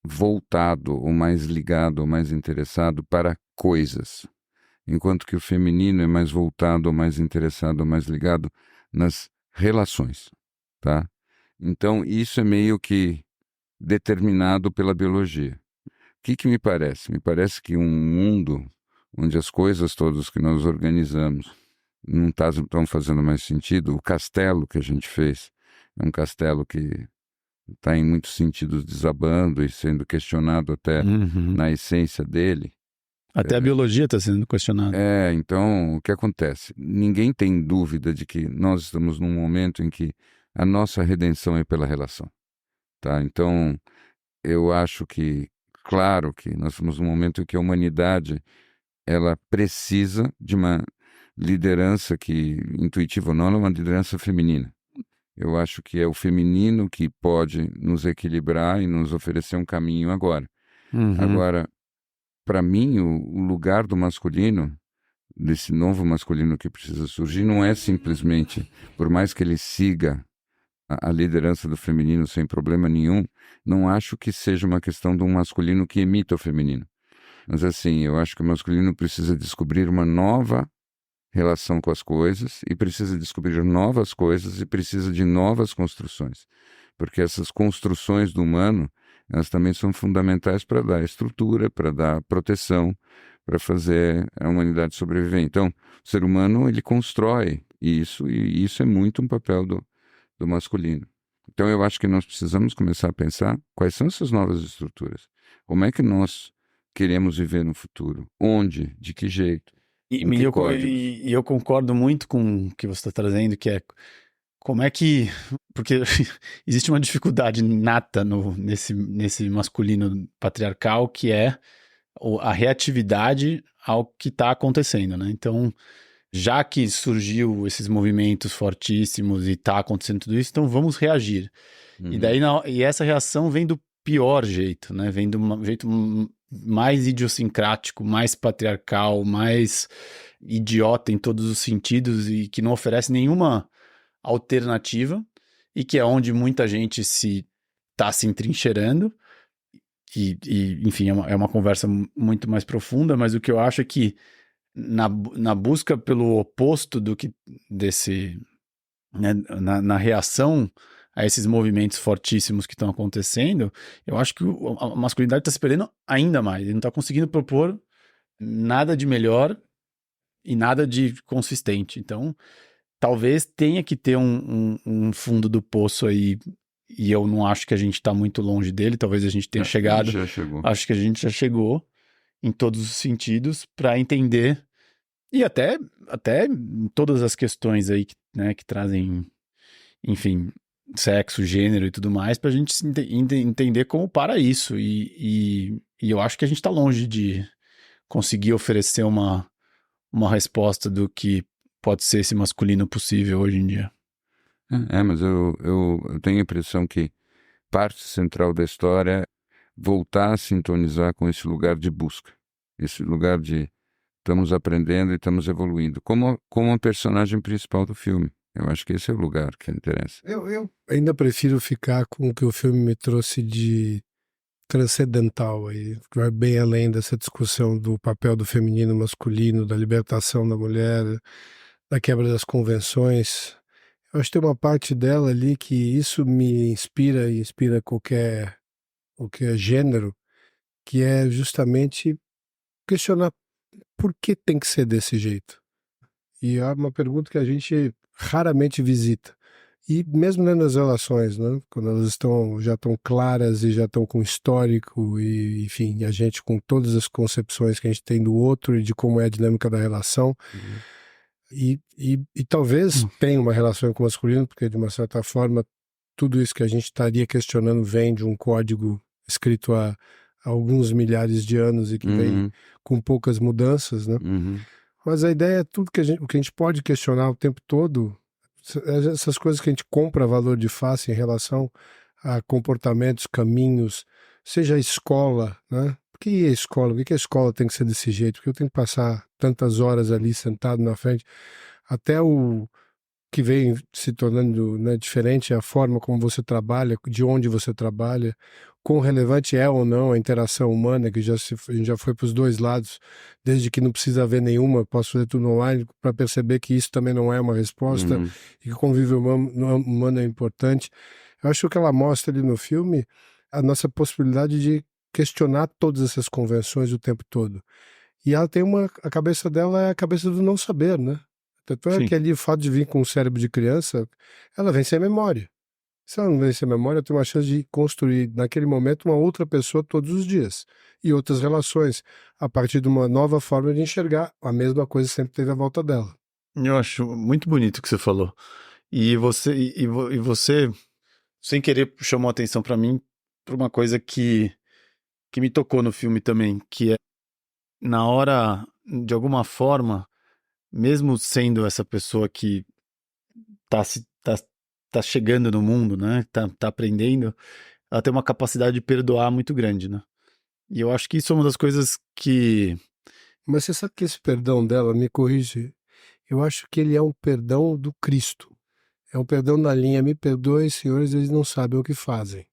voltado ou mais ligado ou mais interessado para coisas, enquanto que o feminino é mais voltado ou mais interessado ou mais ligado nas relações, tá? Então, isso é meio que determinado pela biologia. O que me parece? Me parece que um mundo onde as coisas todas que nós organizamos não estão fazendo mais sentido, o castelo que a gente fez é um castelo que está em muitos sentidos desabando e sendo questionado até na essência dele. Até a biologia está sendo questionada. Então, o que acontece? Ninguém tem dúvida de que nós estamos num momento em que a nossa redenção é pela relação, tá? Então, eu acho que, claro que nós estamos num momento em que a humanidade, ela precisa de uma liderança que, intuitiva ou não, ela é uma liderança feminina. Eu acho que é o feminino que pode nos equilibrar e nos oferecer um caminho agora. Agora, para mim, o lugar do masculino, desse novo masculino que precisa surgir, não é simplesmente, por mais que ele siga a liderança do feminino sem problema nenhum, não acho que seja uma questão de um masculino que imita o feminino. Mas assim, eu acho que o masculino precisa descobrir uma nova relação com as coisas e precisa descobrir novas coisas e precisa de novas construções. Porque essas construções do humano, elas também são fundamentais para dar estrutura, para dar proteção, para fazer a humanidade sobreviver. Então, o ser humano, ele constrói isso e isso é muito um papel do masculino. Então, eu acho que nós precisamos começar a pensar quais são essas novas estruturas. Como é que nós queremos viver no futuro? Onde? De que jeito? E eu concordo muito com o que você está trazendo, que é como é que porque existe uma dificuldade nata nesse masculino patriarcal, que é a reatividade ao que está acontecendo, né? Então, já que surgiu esses movimentos fortíssimos e está acontecendo tudo isso, então vamos reagir. E daí e essa reação vem do pior jeito, né? Vem do jeito mais idiosincrático, mais patriarcal, mais idiota em todos os sentidos e que não oferece nenhuma alternativa e que é onde muita gente está se entrincheirando. Enfim, é uma conversa muito mais profunda, mas o que eu acho é que na busca pelo oposto do que desse, né, na reação a esses movimentos fortíssimos que estão acontecendo, eu acho que a masculinidade está se perdendo ainda mais. Ele não está conseguindo propor nada de melhor e nada de consistente. Então, talvez tenha que ter um fundo do poço aí, e eu não acho que a gente está muito longe dele. Talvez a gente tenha chegado. Já chegou. Acho que a gente já chegou em todos os sentidos para entender, e até em todas as questões aí que trazem, enfim, sexo, gênero e tudo mais, para a gente entender como para isso. E eu acho que a gente está longe de conseguir oferecer uma resposta do que pode ser esse masculino possível hoje em dia. Mas eu tenho a impressão que parte central da história é voltar a sintonizar com esse lugar de busca, esse lugar de estamos aprendendo e estamos evoluindo, como a personagem principal do filme. Eu acho que esse é o lugar que interessa. Eu ainda prefiro ficar com o que o filme me trouxe de transcendental aí, que vai bem além dessa discussão do papel do feminino e masculino, da libertação da mulher, da quebra das convenções. Eu acho que tem uma parte dela ali que isso me inspira e inspira qualquer gênero, que é justamente questionar por que tem que ser desse jeito. E é uma pergunta que a gente raramente visita. E mesmo nas relações, né? Quando elas já estão claras e já estão com histórico e, enfim, a gente com todas as concepções que a gente tem do outro e de como é a dinâmica da relação. E talvez tenha uma relação com o masculino, porque de uma certa forma tudo isso que a gente estaria questionando vem de um código escrito há alguns milhares de anos e que vem com poucas mudanças, né? Mas a ideia é tudo o que a gente pode questionar o tempo todo, essas coisas que a gente compra valor de face em relação a comportamentos, caminhos, seja a escola, né? Por que a escola? Por que a escola tem que ser desse jeito? Porque eu tenho que passar tantas horas ali sentado na frente, até o que vem se tornando, né, diferente a forma como você trabalha, de onde você trabalha, quão relevante é ou não a interação humana, que a gente já foi para os dois lados, desde que não precisa haver nenhuma, posso fazer tudo online, para perceber que isso também não é uma resposta e que o convívio humano é importante. Eu acho que ela mostra ali no filme a nossa possibilidade de questionar todas essas convenções o tempo todo. E ela tem a cabeça dela é a cabeça do não saber, né? Tanto é que ali o fato de vir com um cérebro de criança, ela vem sem memória. Se ela não vem sem memória, tem uma chance de construir naquele momento uma outra pessoa todos os dias. E outras relações, a partir de uma nova forma de enxergar a mesma coisa que sempre teve à volta dela. Eu acho muito bonito o que você falou. E você sem querer, chamou a atenção para mim para uma coisa que me tocou no filme também, que é na hora, de alguma forma, mesmo sendo essa pessoa que tá chegando no mundo, né? Tá aprendendo, ela tem uma capacidade de perdoar muito grande, né? E eu acho que isso é uma das coisas que... Mas você sabe que esse perdão dela, me corrige, eu acho que ele é um perdão do Cristo. É um perdão na linha, me perdoem, senhores, eles não sabem o que fazem.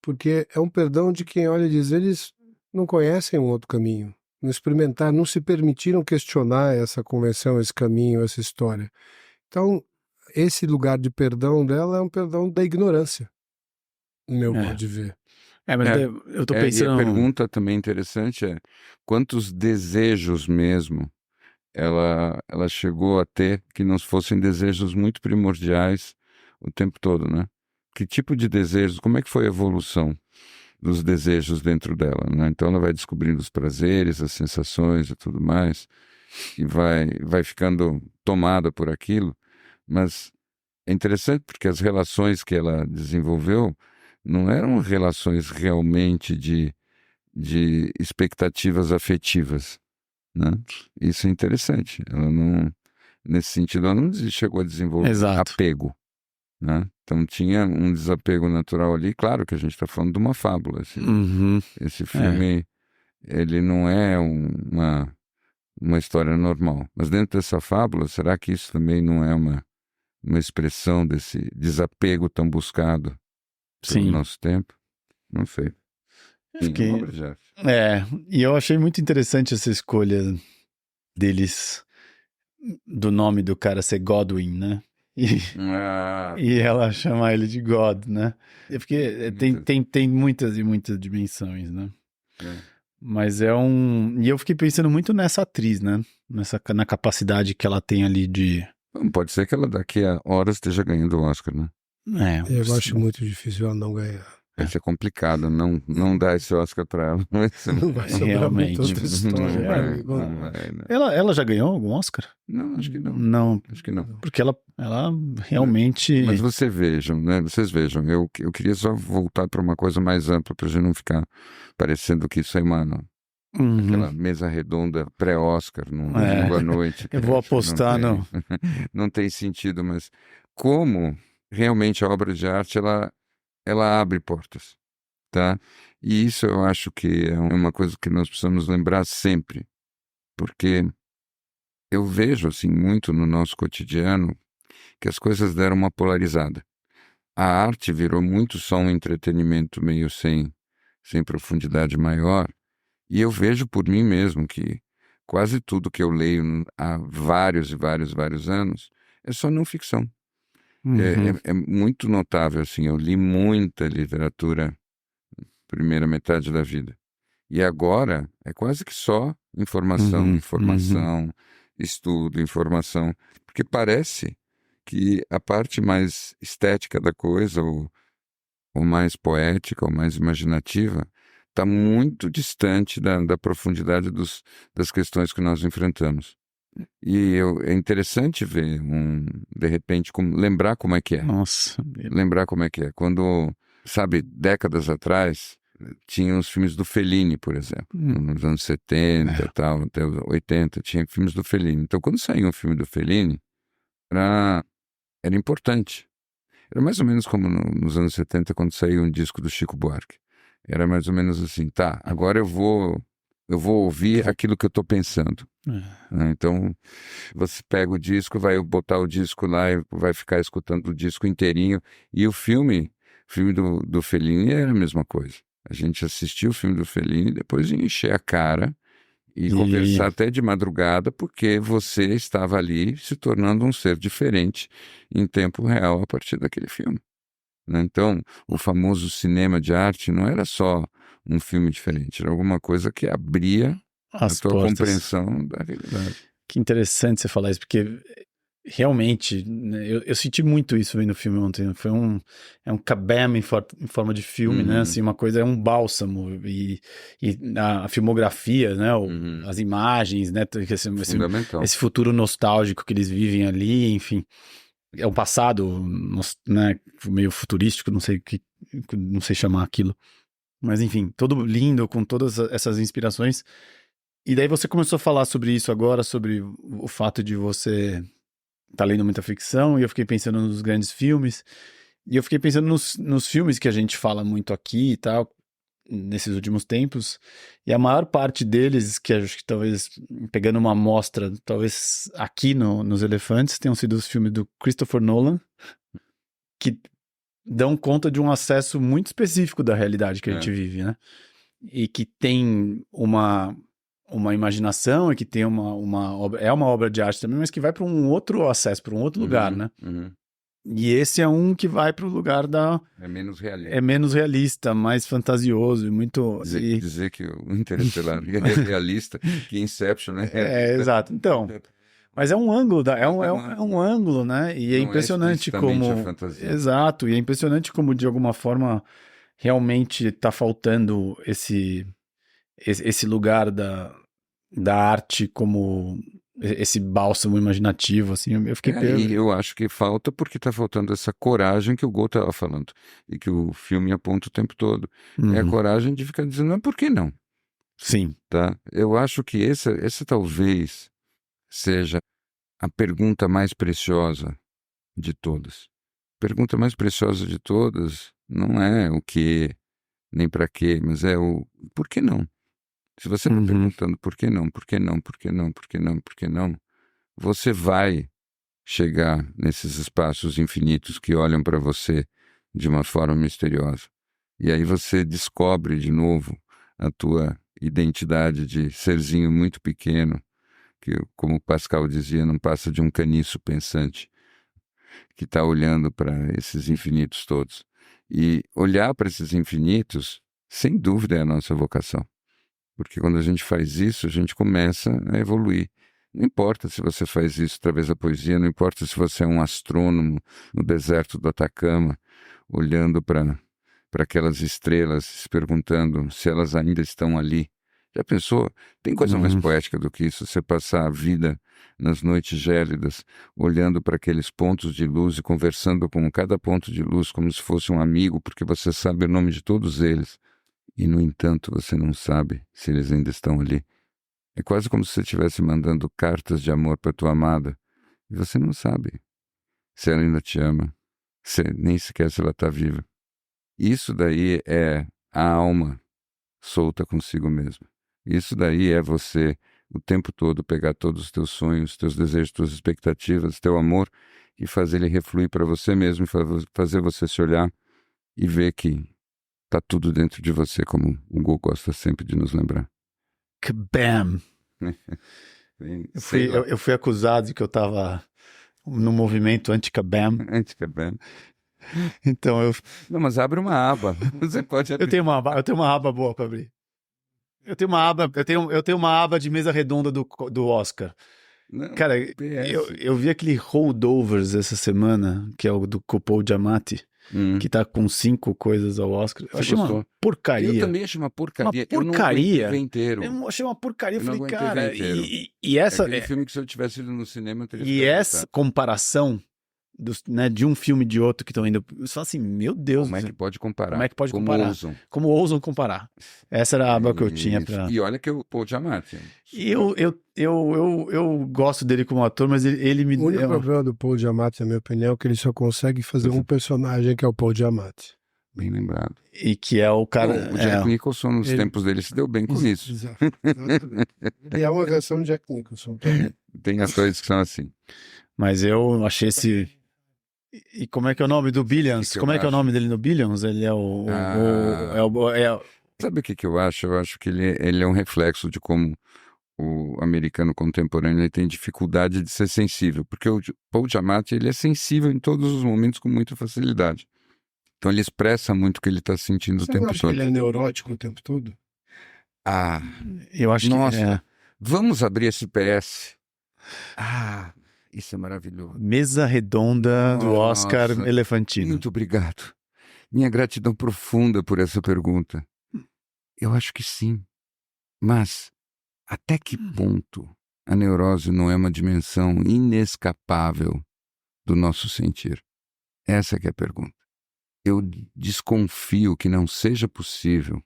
Porque é um perdão de quem olha e diz, eles não conhecem um outro caminho. Não experimentaram, não se permitiram questionar essa convenção, esse caminho, essa história. Então, esse lugar de perdão dela é um perdão da ignorância, no meu modo de ver. Mas eu tô pensando... E a pergunta também interessante é, quantos desejos mesmo ela chegou a ter que não fossem desejos muito primordiais o tempo todo, né? Que tipo de desejos, como é que foi a evolução dos desejos dentro dela, né? Então ela vai descobrindo os prazeres, as sensações e tudo mais, e vai ficando tomada por aquilo, mas é interessante porque as relações que ela desenvolveu não eram relações realmente de expectativas afetivas, né? Isso é interessante. Ela não, nesse sentido, ela não chegou a desenvolver Exato. apego, né? Então tinha um desapego natural ali. Claro que a gente está falando de uma fábula. Uhum. Esse filme, ele não é uma história normal. Mas dentro dessa fábula, será que isso também não é uma expressão desse desapego tão buscado pelo Sim. nosso tempo? Não sei. Eu Sim, é uma fiquei... obra de arte. E eu achei muito interessante essa escolha deles, do nome do cara ser Godwin, né? Ah, E ela chamar ele de God, né? Eu fiquei, muitas, tem muitas e muitas dimensões, né? é. Mas é um... E eu fiquei pensando muito nessa atriz, né? Na capacidade que ela tem ali de... Bom, pode ser que ela daqui a horas esteja ganhando o Oscar, né? Eu acho muito difícil ela não ganhar. Vai ser complicado não dar esse Oscar pra ela. Não vai sobrar muita Realmente. outra história, Não né, vai, amigo? não vai, né? Ela já ganhou algum Oscar? Não, acho que não. Não, Acho que não. porque ela realmente... Mas vocês vejam, né? Vocês vejam, eu queria só voltar para uma coisa mais ampla, para a gente não ficar parecendo que isso é aquela Uhum. mesa redonda pré-Oscar num É. domingo à noite. Eu vou Acho que apostar no... não tem sentido, mas como realmente a obra de arte ela abre portas, tá? E isso eu acho que é uma coisa que nós precisamos lembrar sempre, porque eu vejo assim muito no nosso cotidiano que as coisas deram uma polarizada. A arte virou muito só um entretenimento meio sem profundidade maior, e eu vejo por mim mesmo que quase tudo que eu leio há vários e vários, vários anos é só não ficção. Uhum. É muito notável, assim, eu li muita literatura primeira metade da vida. E agora é quase que só informação, Uhum. informação, estudo, informação, porque parece que a parte mais estética da coisa, ou mais poética, ou mais imaginativa, está muito distante da profundidade das questões que nós enfrentamos. E é interessante ver, de repente, lembrar como é que é. Nossa. Lembrar como é que é. Quando, sabe, décadas atrás, tinha os filmes do Fellini, por exemplo. Nos anos 70 e tal, até os 80, tinha filmes do Fellini. Então, quando saía um filme do Fellini, era importante. Era mais ou menos como nos anos 70, quando saiu um disco do Chico Buarque. Era mais ou menos assim, tá, agora eu vou ouvir aquilo que eu estou pensando. Né? Então, você pega o disco, vai botar o disco lá e vai ficar escutando o disco inteirinho. E o filme do Fellini era a mesma coisa. A gente assistia o filme do Fellini e depois ia encher a cara e conversar até de madrugada, porque você estava ali se tornando um ser diferente em tempo real a partir daquele filme. Né? Então, o famoso cinema de arte não era só um filme diferente, era alguma coisa que abria a As tua portas. compreensão da realidade. Que interessante você falar isso, porque realmente, né, eu senti muito isso vendo o filme ontem. É um kabam em forma de filme, né? Assim, uma coisa, é um bálsamo. E a filmografia, né? As imagens, né? Fundamental. Esse futuro nostálgico que eles vivem ali, enfim. É um passado, né? Meio futurístico, não sei chamar aquilo. Mas enfim, todo lindo, com todas essas inspirações. E daí você começou a falar sobre isso agora, sobre o fato de você estar lendo muita ficção, e eu fiquei pensando nos grandes filmes, e eu fiquei pensando nos filmes que a gente fala muito aqui e tal, nesses últimos tempos, e a maior parte deles, que acho que talvez, pegando uma amostra, talvez aqui nos Elefantes, tenham sido os filmes do Christopher Nolan, que dão conta de um acesso muito específico da realidade que a gente vive, né? E que tem uma imaginação e que tem uma obra, é uma obra de arte também, mas que vai para um outro acesso, para um outro lugar, né? E esse é um que vai para o lugar É menos realista. É menos realista, mais fantasioso e muito... Dizer que o Interestelar é realista, que Inception é realista. Exato. Então, mas é um ângulo, é um ângulo, né? E é impressionante como... a fantasia. Exato, e é impressionante como, de alguma forma, realmente está faltando esse lugar da arte como esse bálsamo imaginativo, assim, eu fiquei E eu acho que falta porque está faltando essa coragem que o Gol estava falando e que o filme aponta o tempo todo. É a Uhum. coragem de ficar dizendo, mas por que não? Sim. Tá? Eu acho que essa talvez seja a pergunta mais preciosa de todas. A pergunta mais preciosa de todas não é o que, nem para quê, mas é o por que não? Se você está Uhum. perguntando por que não, por que não, por que não, por que não, por que não, você vai chegar nesses espaços infinitos que olham para você de uma forma misteriosa. E aí você descobre de novo a tua identidade de serzinho muito pequeno, que, como Pascal dizia, não passa de um caniço pensante, que está olhando para esses infinitos todos. E olhar para esses infinitos, sem dúvida, é a nossa vocação. Porque quando a gente faz isso, a gente começa a evoluir. Não importa se você faz isso através da poesia, não importa se você é um astrônomo no deserto do Atacama, olhando para aquelas estrelas, se perguntando se elas ainda estão ali. Já pensou? Tem coisa mais poética do que isso? Você passar a vida nas noites gélidas, olhando para aqueles pontos de luz e conversando com cada ponto de luz como se fosse um amigo, porque você sabe o nome de todos eles. E, no entanto, você não sabe se eles ainda estão ali. É quase como se você estivesse mandando cartas de amor para tua amada. E você não sabe se ela ainda te ama, nem sequer se ela está viva. Isso daí é a alma solta consigo mesma. Isso daí é você, o tempo todo, pegar todos os teus sonhos, teus desejos, tuas expectativas, teu amor e fazer ele refluir para você mesmo, fazer você se olhar e ver que tá tudo dentro de você, como o Gol gosta sempre de nos lembrar. Kabam! Eu fui acusado de que eu tava no movimento anti-Kabam. Anti-Kabam. Então Não, mas abre uma aba. Você pode abrir. Eu tenho uma aba boa para abrir. Eu tenho uma aba de mesa redonda do Oscar. Não, Cara, eu vi aquele Holdovers essa semana, que é o do Paul Giamatti, que tá com 5 coisas ao Oscar. Eu achei uma porcaria. Eu também achei uma porcaria. Uma porcaria. Eu não aguentei ver inteiro. Eu achei uma porcaria. Eu falei, cara, e essa... É aquele filme que se eu tivesse ido no cinema, eu teria E essa comparação de um filme de outro que estão indo... Você fala assim, meu Deus... Como é que pode comparar? Como é que pode comparar? Ousam. Como ousam comparar? Essa era a aba que eu tinha pra... E olha que o Paul Giamatti. Eu gosto dele como ator, mas ele me... O único problema do Paul Giamatti, na minha opinião, é que ele só consegue fazer um personagem que é o Paul Giamatti. Bem lembrado. E que é o cara... Bom, o Jack Nicholson, nos tempos dele, se deu bem com isso. Exato. Ele é uma versão de Jack Nicholson. Tem atores que são assim. Mas eu achei esse... E como é que é o nome do Billions? Como é que é o nome dele no Billions? Ele é o... Sabe o que eu acho? Eu acho que ele é um reflexo de como o americano contemporâneo ele tem dificuldade de ser sensível. Porque o Paul Giamatti, ele é sensível em todos os momentos com muita facilidade. Então ele expressa muito o que ele está sentindo o tempo todo. Você acha que ele é neurótico o tempo todo? Eu acho que... Nossa, vamos abrir esse PS. Isso é maravilhoso. Mesa redonda do Oscar Elefantino. Muito obrigado. Minha gratidão profunda por essa pergunta. Eu acho que sim. Mas até que ponto a neurose não é uma dimensão inescapável do nosso sentir? Essa que é a pergunta. Eu desconfio que não seja possível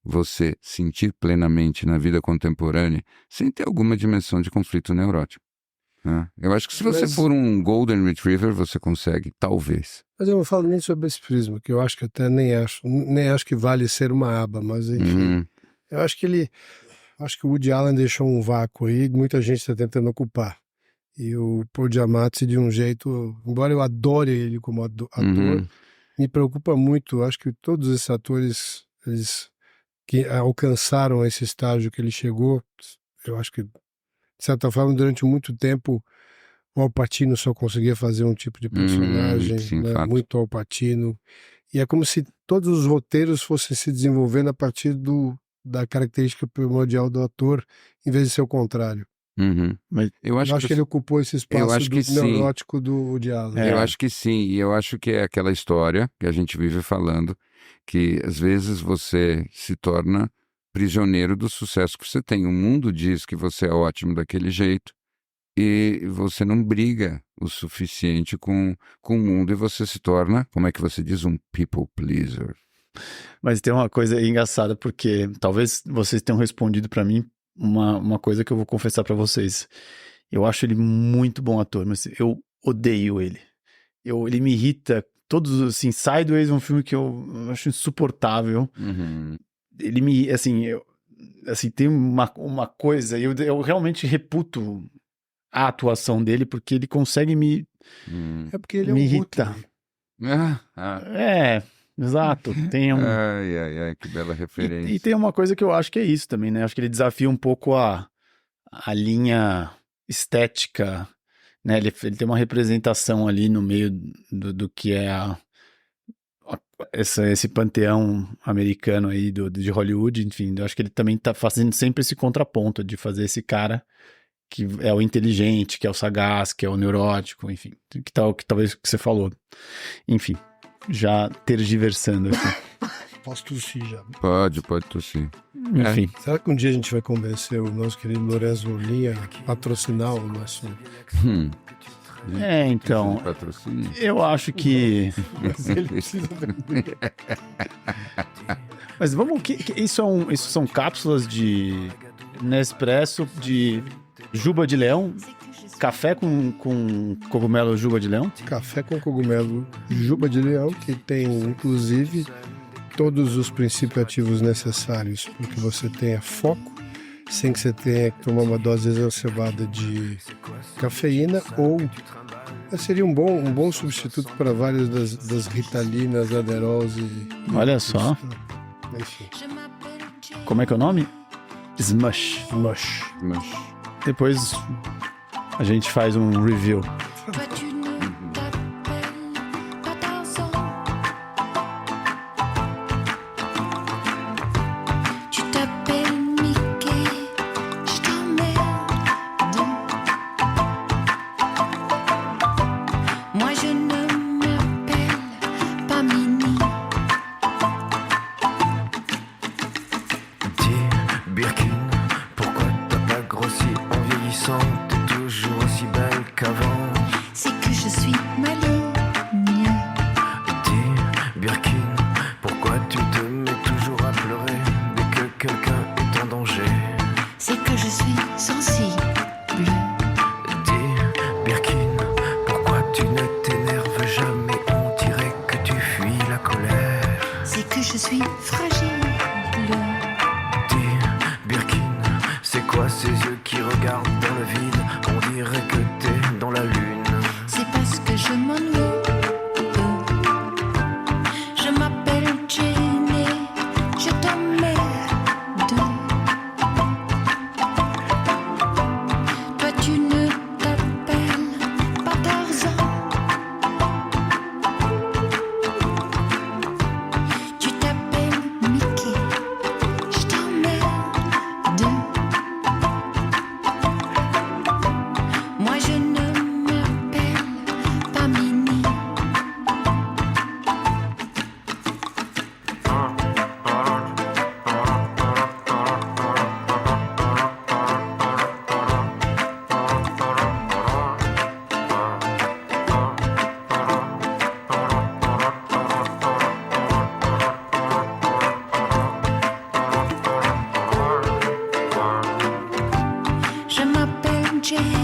você sentir plenamente na vida contemporânea sem ter alguma dimensão de conflito neurótico. Eu acho que se você for um Golden Retriever, você consegue, talvez. Mas eu não falo nem sobre esse prisma, que eu acho que até nem acho que vale ser uma aba, mas enfim. Eu acho que o Woody Allen deixou um vácuo aí, muita gente está tentando ocupar. E o Paul Giamatti, de um jeito, embora eu adore ele como ator, me preocupa muito. Eu acho que todos esses atores, eles que alcançaram esse estágio que ele chegou, eu acho que, de certa forma, durante muito tempo, o Al Pacino só conseguia fazer um tipo de personagem, sim, né? Muito Al Pacino. E é como se todos os roteiros fossem se desenvolvendo a partir da característica primordial do ator, em vez de ser o contrário. Mas eu acho que ele ocupou esse espaço neurótico do Woody Allen. Eu acho que sim, e eu acho que é aquela história que a gente vive falando, que às vezes você se torna prisioneiro do sucesso que você tem. O mundo diz que você é ótimo daquele jeito, e você não briga o suficiente com o mundo e você se torna, como é que você diz, um people pleaser. Mas tem uma coisa engraçada, porque talvez vocês tenham respondido pra mim uma coisa que eu vou confessar pra vocês. Eu acho ele muito bom ator, mas eu odeio ele. Ele me irrita. Todos, assim, Sideways é um filme que eu acho insuportável. Uhum. Ele me, assim, tem uma coisa, eu realmente reputo a atuação dele, porque ele consegue me É porque ele é me um irrita. Woody. Exato. Tem Ai, que bela referência. e tem uma coisa que eu acho que é isso também, né? Acho que ele desafia um pouco a linha estética, né? Ele tem uma representação ali no meio do que é esse panteão americano aí de Hollywood, enfim. Eu acho que ele também tá fazendo sempre esse contraponto de fazer esse cara que é o inteligente, que é o sagaz, que é o neurótico, enfim. Que talvez que você falou. Enfim, já tergiversando aqui. Posso tossir já. Pode tossir. Enfim. Será que um dia a gente vai convencer o nosso querido Lourenço Rolim a patrocinar o nosso... Então, Patrocínio? eu acho que... Mas ele precisa vender. Mas vamos... Isso são cápsulas de Nespresso de juba de leão? Café com cogumelo juba de leão? Café com cogumelo juba de leão, que tem, inclusive, todos os princípios ativos necessários para que você tenha foco, sem que você tenha que tomar uma dose exacerbada de cafeína, ou seria um bom substituto para várias das Ritalinas, Aderols e... Olha só. Enfim. Como é que é o nome? Smush. Mush. Depois a gente faz um review. Toi tu ne t'appelles pas Tarzan. Tu t'appelles Mickey. Je t'emmerde. Moi je ne m'appelle pas Minnie. Dis, Birkin, pourquoi t'as pas grossi en vieillissant? T'es toujours aussi belle qu'avant. C'est que je suis maligne. Dis, Birkin, pourquoi tu te mets toujours à pleurer dès que quelqu'un est en danger? C'est que je suis sensible. Dis, Birkin, pourquoi tu ne t'énerves jamais? On dirait que tu fuis la colère. C'est que je suis fragile. Dis, Birkin, c'est quoi ces yeux qui regardent dans le vide? On dirait que t'es dans la lune. C'est parce que je m'ennuie. Je m'appelle Jenny, je t'emmerde. Toi tu ne t'appelles pas Tarzan. Tu t'appelles Mickey, je t'emmerde. Moi je ne m'appelle pas Minnie. Je m'appelle Jenny.